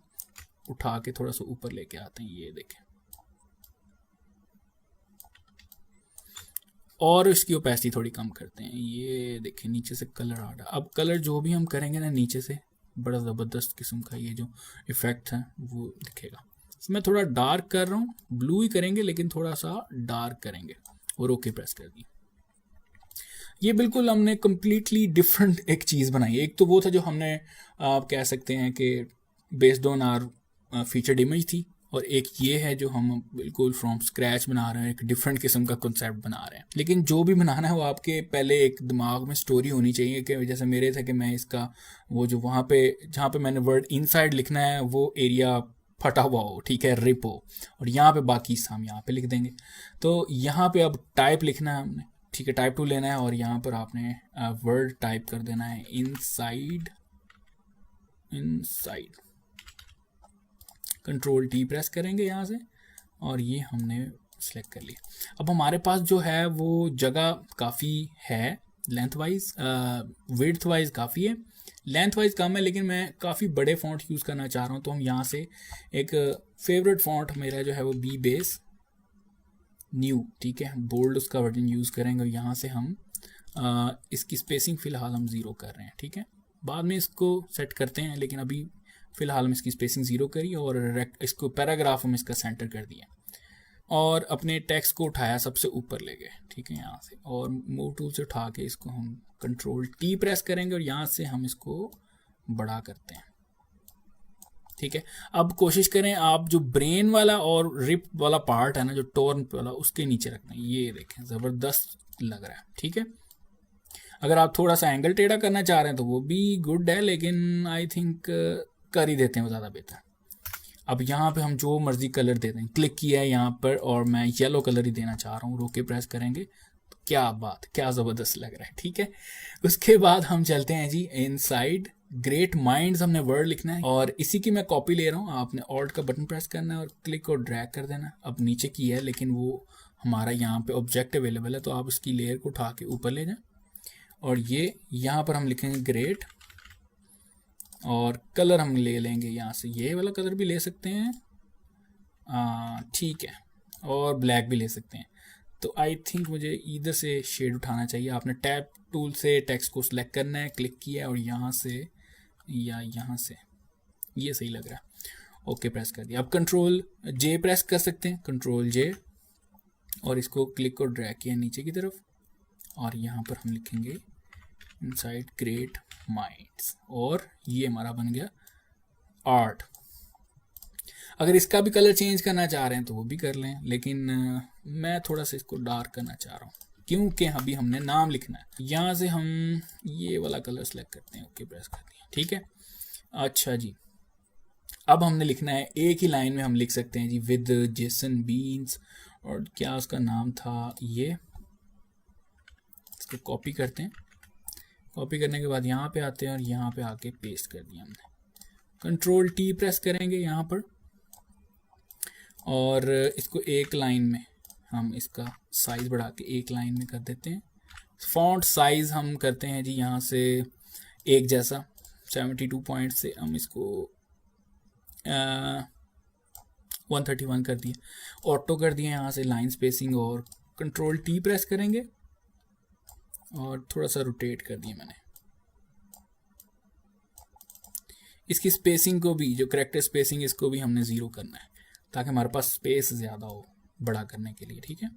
उठा के थोड़ा सा ऊपर लेके आते हैं, ये देखें, और इसकी ओपेसिटी थोड़ी कम करते हैं, ये देखें नीचे से कलर आ रहा। अब कलर जो भी हम करेंगे ना नीचे से, बड़ा ज़बरदस्त किस्म का ये जो इफेक्ट है वो दिखेगा। इसमें थोड़ा डार्क कर रहा हूँ, ब्लू ही करेंगे लेकिन थोड़ा सा डार्क करेंगे, और ओके प्रेस कर दी। ये बिल्कुल हमने कम्प्लीटली डिफरेंट एक चीज़ बनाई। एक तो वो था जो हमने आप कह सकते हैं कि based on our featured image थी, और एक ये है जो हम बिल्कुल फ्रॉम स्क्रैच बना रहे हैं, एक डिफरेंट किस्म का कॉन्सेप्ट बना रहे हैं। लेकिन जो भी बनाना है वो आपके पहले एक दिमाग में स्टोरी होनी चाहिए, कि जैसे मेरे था कि मैं इसका वो जो वहाँ पे जहाँ पे मैंने वर्ड इनसाइड लिखना है वो एरिया फटा हुआ हो, ठीक है, रिप हो, और यहाँ पे बाकी हम यहाँ पे लिख देंगे। तो यहाँ पे अब टाइप लिखना है हमने, ठीक है, टाइप टू लेना है और यहाँ पर आपने वर्ड टाइप कर देना है inside, inside, control T press करेंगे यहाँ से और ये हमने सेलेक्ट कर लिया। अब हमारे पास जो है वो जगह काफ़ी है, लेंथ वाइज विड्थ वाइज काफ़ी है, लेंथ वाइज कम है, लेकिन मैं काफ़ी बड़े फॉन्ट यूज़ करना चाह रहा हूँ। तो हम यहाँ से एक फेवरेट फॉन्ट मेरा जो है वो बी बेस न्यू, ठीक है, बोल्ड उसका वर्जन यूज़ करेंगे और यहाँ से हम इसकी स्पेसिंग फ़िलहाल हम 0 कर रहे हैं, ठीक है, बाद में इसको सेट करते हैं, लेकिन अभी फ़िलहाल हम इसकी स्पेसिंग 0 करी और इसको पैराग्राफ हम इसका सेंटर कर दिया और अपने टेक्स्ट को उठाया सबसे ऊपर ले गए, ठीक है, यहाँ से, और मूव टूल से उठा के इसको हम कंट्रोल टी प्रेस करेंगे और यहाँ से हम इसको बड़ा करते हैं, ठीक है। अब कोशिश करें आप जो ब्रेन वाला और रिप वाला पार्ट है ना, जो टोर्न वाला, उसके नीचे रखना है। ये देखें ज़बरदस्त लग रहा है, ठीक है। अगर आप थोड़ा सा एंगल टेढ़ा करना चाह रहे हैं तो वो भी गुड है, लेकिन आई थिंक कर ही देते हैं वो ज़्यादा बेहतर। अब यहाँ पे हम जो मर्जी कलर दे दें, क्लिक किया है यहाँ पर और मैं येलो कलर ही देना चाह रहा हूँ, रोके प्रेस करेंगे तो क्या बात, क्या ज़बरदस्त लग रहा है, ठीक है। उसके बाद हम चलते हैं जी इनसाइड ग्रेट माइंड्स, हमने वर्ड लिखना है और इसी की मैं कॉपी ले रहा हूँ। आपने ऑल्ट का बटन प्रेस करना है और क्लिक और ड्रैग कर देना। अब नीचे की है लेकिन वो हमारा यहाँ पे ऑब्जेक्ट अवेलेबल है, तो आप उसकी लेयर को उठा के ऊपर ले जाएं और ये यहाँ पर हम लिखेंगे ग्रेट और कलर हम ले लेंगे यहाँ से, ये वाला कलर भी ले सकते हैं, ठीक है, और ब्लैक भी ले सकते हैं। तो आई थिंक मुझे इधर से शेड उठाना चाहिए। आपने टैब टूल से टेक्स्ट को सिलेक्ट करना है, क्लिक किया और यहाँ से या यहाँ से, ये सही लग रहा है, ओके प्रेस कर दिया। अब कंट्रोल जे प्रेस कर सकते हैं, कंट्रोल जे, और इसको क्लिक और ड्रैग किया नीचे की तरफ और यहाँ पर हम लिखेंगे इनसाइड ग्रेट माइंड्स और ये हमारा बन गया आर्ट। अगर इसका भी कलर चेंज करना चाह रहे हैं तो वो भी कर लें, लेकिन मैं थोड़ा सा इसको डार्क करना चाह रहा हूँ क्योंकि अभी हमने नाम लिखना है। यहाँ से हम ये वाला कलर सेलेक्ट करते हैं, ओके प्रेस कर दिया, ठीक है। अच्छा जी, अब हमने लिखना है एक ही लाइन में हम लिख सकते हैं जी विद जेसन बीन्स, और क्या उसका नाम था, ये इसको कॉपी करते हैं। कॉपी करने के बाद यहाँ पे आते हैं और यहाँ पे आके पेस्ट कर दिया हमने। कंट्रोल टी प्रेस करेंगे यहाँ पर और इसको एक लाइन में हम इसका साइज़ बढ़ा के एक लाइन में कर देते हैं। फॉन्ट साइज़ हम करते हैं जी यहाँ से एक जैसा 72 पॉइंट से हम इसको 131 कर दिए, ऑटो कर दिए यहाँ से लाइन स्पेसिंग और कंट्रोल टी प्रेस करेंगे और थोड़ा सा रोटेट कर दिया मैंने। इसकी स्पेसिंग को भी, जो करेक्टर स्पेसिंग, इसको भी हमने 0 करना है ताकि हमारे पास स्पेस ज़्यादा हो बड़ा करने के लिए, ठीक है।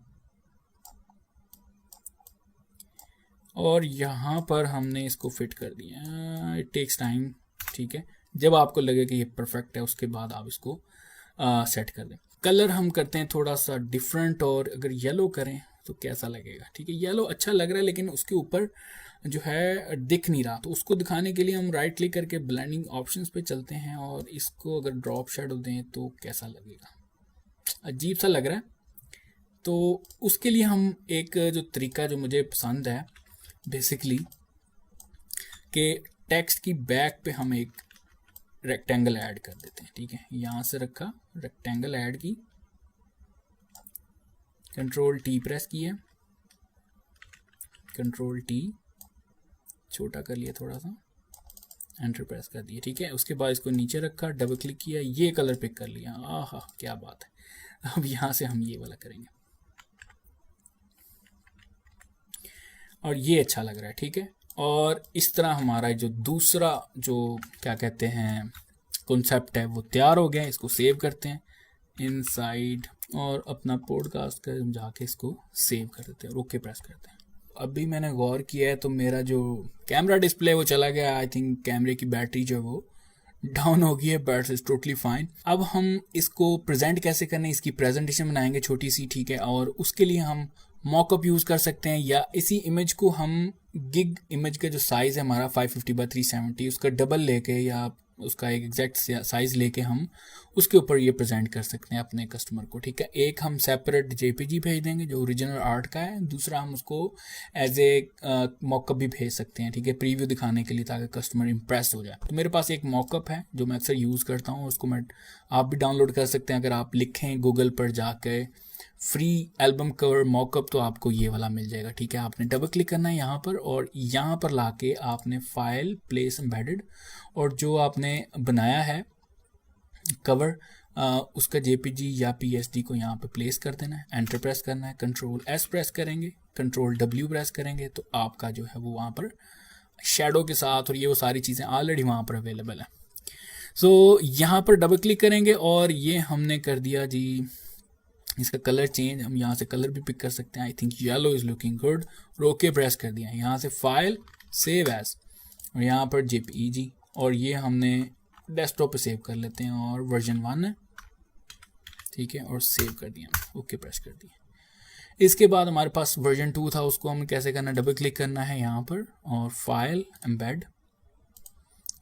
और यहाँ पर हमने इसको फिट कर दिया, इट टेक्स टाइम, ठीक है। जब आपको लगे कि ये परफेक्ट है उसके बाद आप इसको सेट कर दें। कलर हम करते हैं थोड़ा सा डिफरेंट, और अगर येलो करें तो कैसा लगेगा, ठीक है। येलो अच्छा लग रहा है लेकिन उसके ऊपर जो है दिख नहीं रहा, तो उसको दिखाने के लिए हम राइट क्लिक करके ब्लेंडिंग ऑप्शंस पे चलते हैं और इसको अगर ड्रॉप शेडो दें तो कैसा लगेगा, अजीब सा लग रहा है। तो उसके लिए हम एक जो तरीका जो मुझे पसंद है बेसिकली, कि टेक्स्ट की बैक पे हम एक रेक्टेंगल ऐड कर देते हैं, ठीक है। यहाँ से रखा, रेक्टेंगल ऐड की, कंट्रोल टी प्रेस किया, कंट्रोल टी छोटा कर लिया थोड़ा सा, एंटर प्रेस कर दिया, ठीक है। उसके बाद इसको नीचे रखा, डबल क्लिक किया, ये कलर पिक कर लिया, आहा क्या बात है। अब यहाँ से हम ये वाला करेंगे और ये अच्छा लग रहा है, ठीक है। और इस तरह हमारा जो दूसरा जो क्या कहते हैं कॉन्सेप्ट है वो तैयार हो गया। इसको सेव करते हैं इनसाइड और अपना पॉडकास्ट का जाके इसको सेव कर देते हैं, ओके प्रेस करते हैं। अभी मैंने गौर किया है तो मेरा जो कैमरा डिस्प्ले वो चला गया, आई थिंक कैमरे की बैटरी जो है वो डाउन हो गई है, बट इज टोटली फाइन। अब हम इसको प्रेजेंट कैसे करने, इसकी प्रेजेंटेशन बनाएंगे छोटी सी, ठीक है। और उसके लिए हम मॉकअप यूज़ कर सकते हैं या इसी इमेज को हम गिग इमेज का जो साइज़ है हमारा 550 बाई 370 उसका डबल लेके या उसका एक एग्जैक्ट साइज लेके हम उसके ऊपर ये प्रेजेंट कर सकते हैं अपने कस्टमर को, ठीक है। एक हम सेपरेट जेपीजी भेज देंगे जो ओरिजिनल आर्ट का है, दूसरा हम उसको एज ए मॉकअप भी भेज सकते हैं, ठीक है, प्रीव्यू दिखाने के लिए, ताकि कस्टमर इंप्रेस हो जाए। तो मेरे पास एक मॉकअप है जो मैं अक्सर यूज़ करता हूँ, उसको मैं आप भी डाउनलोड कर सकते हैं। अगर आप लिखें गूगल पर जाके फ्री एल्बम कवर मॉकअप तो आपको ये वाला मिल जाएगा, ठीक है। आपने डबल क्लिक करना है यहाँ पर, और यहाँ पर लाके आपने फाइल प्लेस एम्बेडेड, और जो आपने बनाया है कवर उसका जेपीजी या पीएसडी को यहाँ पे प्लेस कर देना है, एंटर प्रेस करना है, कंट्रोल एस प्रेस करेंगे, कंट्रोल डब्ल्यू प्रेस करेंगे, तो आपका जो है वो वहाँ पर शेडो के साथ और ये वो सारी चीज़ें ऑलरेडी वहाँ पर अवेलेबल है। सो यहाँ पर डबल क्लिक करेंगे और ये हमने कर दिया जी इसका कलर चेंज। हम यहाँ से कलर भी पिक कर सकते हैं, I think yellow is looking good, और ओके प्रेस कर दिया। यहाँ से फाइल सेव एज, और यहाँ पर जेपीईजी, और ये हमने डेस्कटॉप पे सेव कर लेते हैं, और वर्जन 1 है, ठीक है, और सेव कर दिया, ओके प्रेस कर दिया। इसके बाद हमारे पास वर्जन 2 था, उसको हमें कैसे करना, डबल क्लिक करना है यहाँ पर, और फाइल एम्बेड,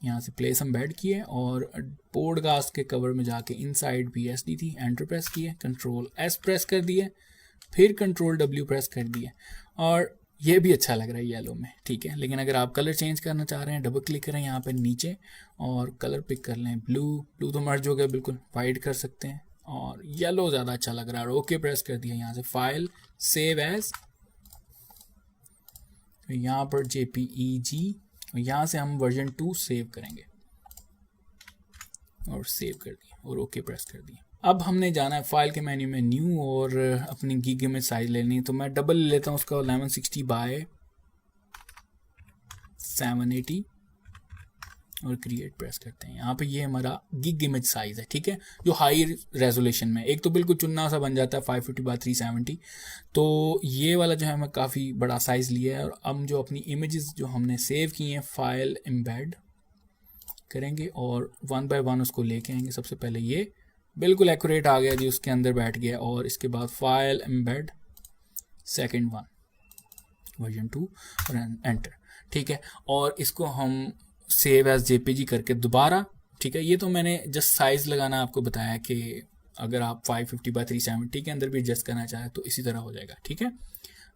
यहाँ से प्लेस एम्बेड किए, और पॉडकास्ट के कवर में जाके इनसाइड पीएसडी थी, एंटर प्रेस किए, कंट्रोल एस प्रेस कर दिए, फिर कंट्रोल डब्ल्यू प्रेस कर दिए, और ये भी अच्छा लग रहा है येलो में, ठीक है। लेकिन अगर आप कलर चेंज करना चाह रहे हैं, डबल क्लिक करें यहाँ पे नीचे और कलर पिक कर लें, ब्लू तो मर्ज हो गया बिल्कुल, वाइट कर सकते हैं, और येलो ज़्यादा अच्छा लग रहा है, और ओके प्रेस कर दिया। यहाँ से फाइल सेव एज, यहाँ पर जेपीईजी, और यहाँ से हम वर्जन 2 सेव करेंगे, और सेव कर दिया, और ओके प्रेस कर दिया। अब हमने जाना है फाइल के मेन्यू में न्यू, और अपनी गीग इमेज साइज लेनी है, तो मैं डबल ले लेता हूँ उसका 1160 बाय 780, और क्रिएट प्रेस करते हैं। यहाँ पे ये हमारा गिग इमेज साइज है, ठीक है, जो हाई रेजोल्यूशन में, एक तो बिल्कुल चुन्ना सा बन जाता है 550 बाय 370, तो ये वाला जो है हमें काफ़ी बड़ा साइज़ लिया है। और अब जो अपनी इमेजेस जो हमने सेव की हैं, फाइल एम्बेड करेंगे, और 1 बाय 1 उसको लेके आएंगे। सबसे पहले ये बिल्कुल एक्यूरेट आ गया जी, उसके अंदर बैठ गया, और इसके बाद फाइल एम्बेड सेकेंड 1 वर्जन 2, और एंटर, ठीक है। और इसको हम सेव एज जेपीजी करके दोबारा, ठीक है। ये तो मैंने जस्ट साइज लगाना आपको बताया कि अगर आप 550 बाय 370 के अंदर भी एडजस्ट करना चाहें तो इसी तरह हो जाएगा, ठीक है,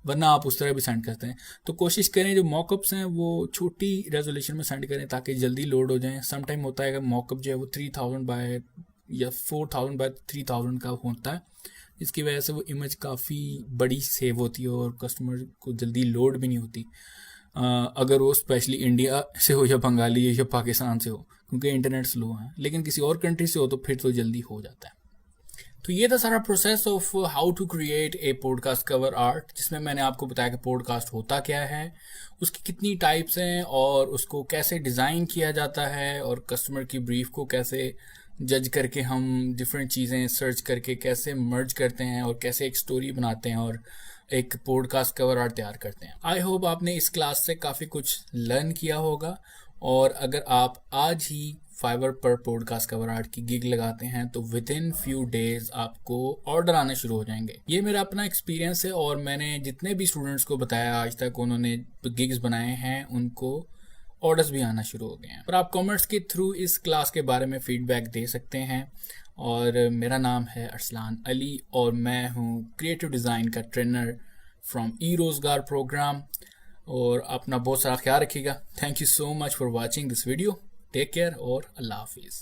वरना आप उस तरह भी सेंड करते हैं। तो कोशिश करें जो मॉकअप्स हैं वो छोटी रेजोल्यूशन में सेंड करें ताकि जल्दी लोड हो जाएं। सम टाइम होता है कि मॉकअप जो है वो 3000 बाय या 4000 बाय 3000 का होता है, जिसकी वजह से वो इमेज काफ़ी बड़ी सेव होती है और कस्टमर को जल्दी लोड भी नहीं होती, अगर वो स्पेशली इंडिया से हो या बंगाली या पाकिस्तान से हो, क्योंकि इंटरनेट स्लो है। लेकिन किसी और कंट्री से हो तो फिर तो जल्दी हो जाता है। तो ये था सारा process of how to create a podcast cover art, जिसमें मैंने आपको बताया कि पॉडकास्ट होता क्या है, उसकी कितनी टाइप्स हैं, और उसको कैसे डिज़ाइन किया जाता है, और कस्टमर की ब्रीफ को कैसे जज करके हम डिफरेंट चीज़ें सर्च करके कैसे मर्ज करते हैं, और कैसे एक स्टोरी बनाते हैं और एक पॉडकास्ट कवर आर्ट तैयार करते हैं। आई होप आपने इस क्लास से काफ़ी कुछ लर्न किया होगा, और अगर आप आज ही फाइवर पर पॉडकास्ट कवर आर्ट की गिग लगाते हैं तो विद इन फ्यू डेज आपको ऑर्डर आने शुरू हो जाएंगे। ये मेरा अपना एक्सपीरियंस है, और मैंने जितने भी स्टूडेंट्स को बताया आज तक उन्होंने गिग्स बनाए हैं, उनको ऑर्डर्स भी आना शुरू हो गए हैं। और आप कमेंट्स के थ्रू इस क्लास के बारे में फीडबैक दे सकते हैं। और मेरा नाम है अरसलान अली, और मैं हूँ क्रिएटिव डिज़ाइन का ट्रेनर फ्रॉम ई-रोज़गार प्रोग्राम। और अपना बहुत सारा ख्याल रखिएगा। Thank you so much for watching this video. Take care और अल्लाह हाफिज़।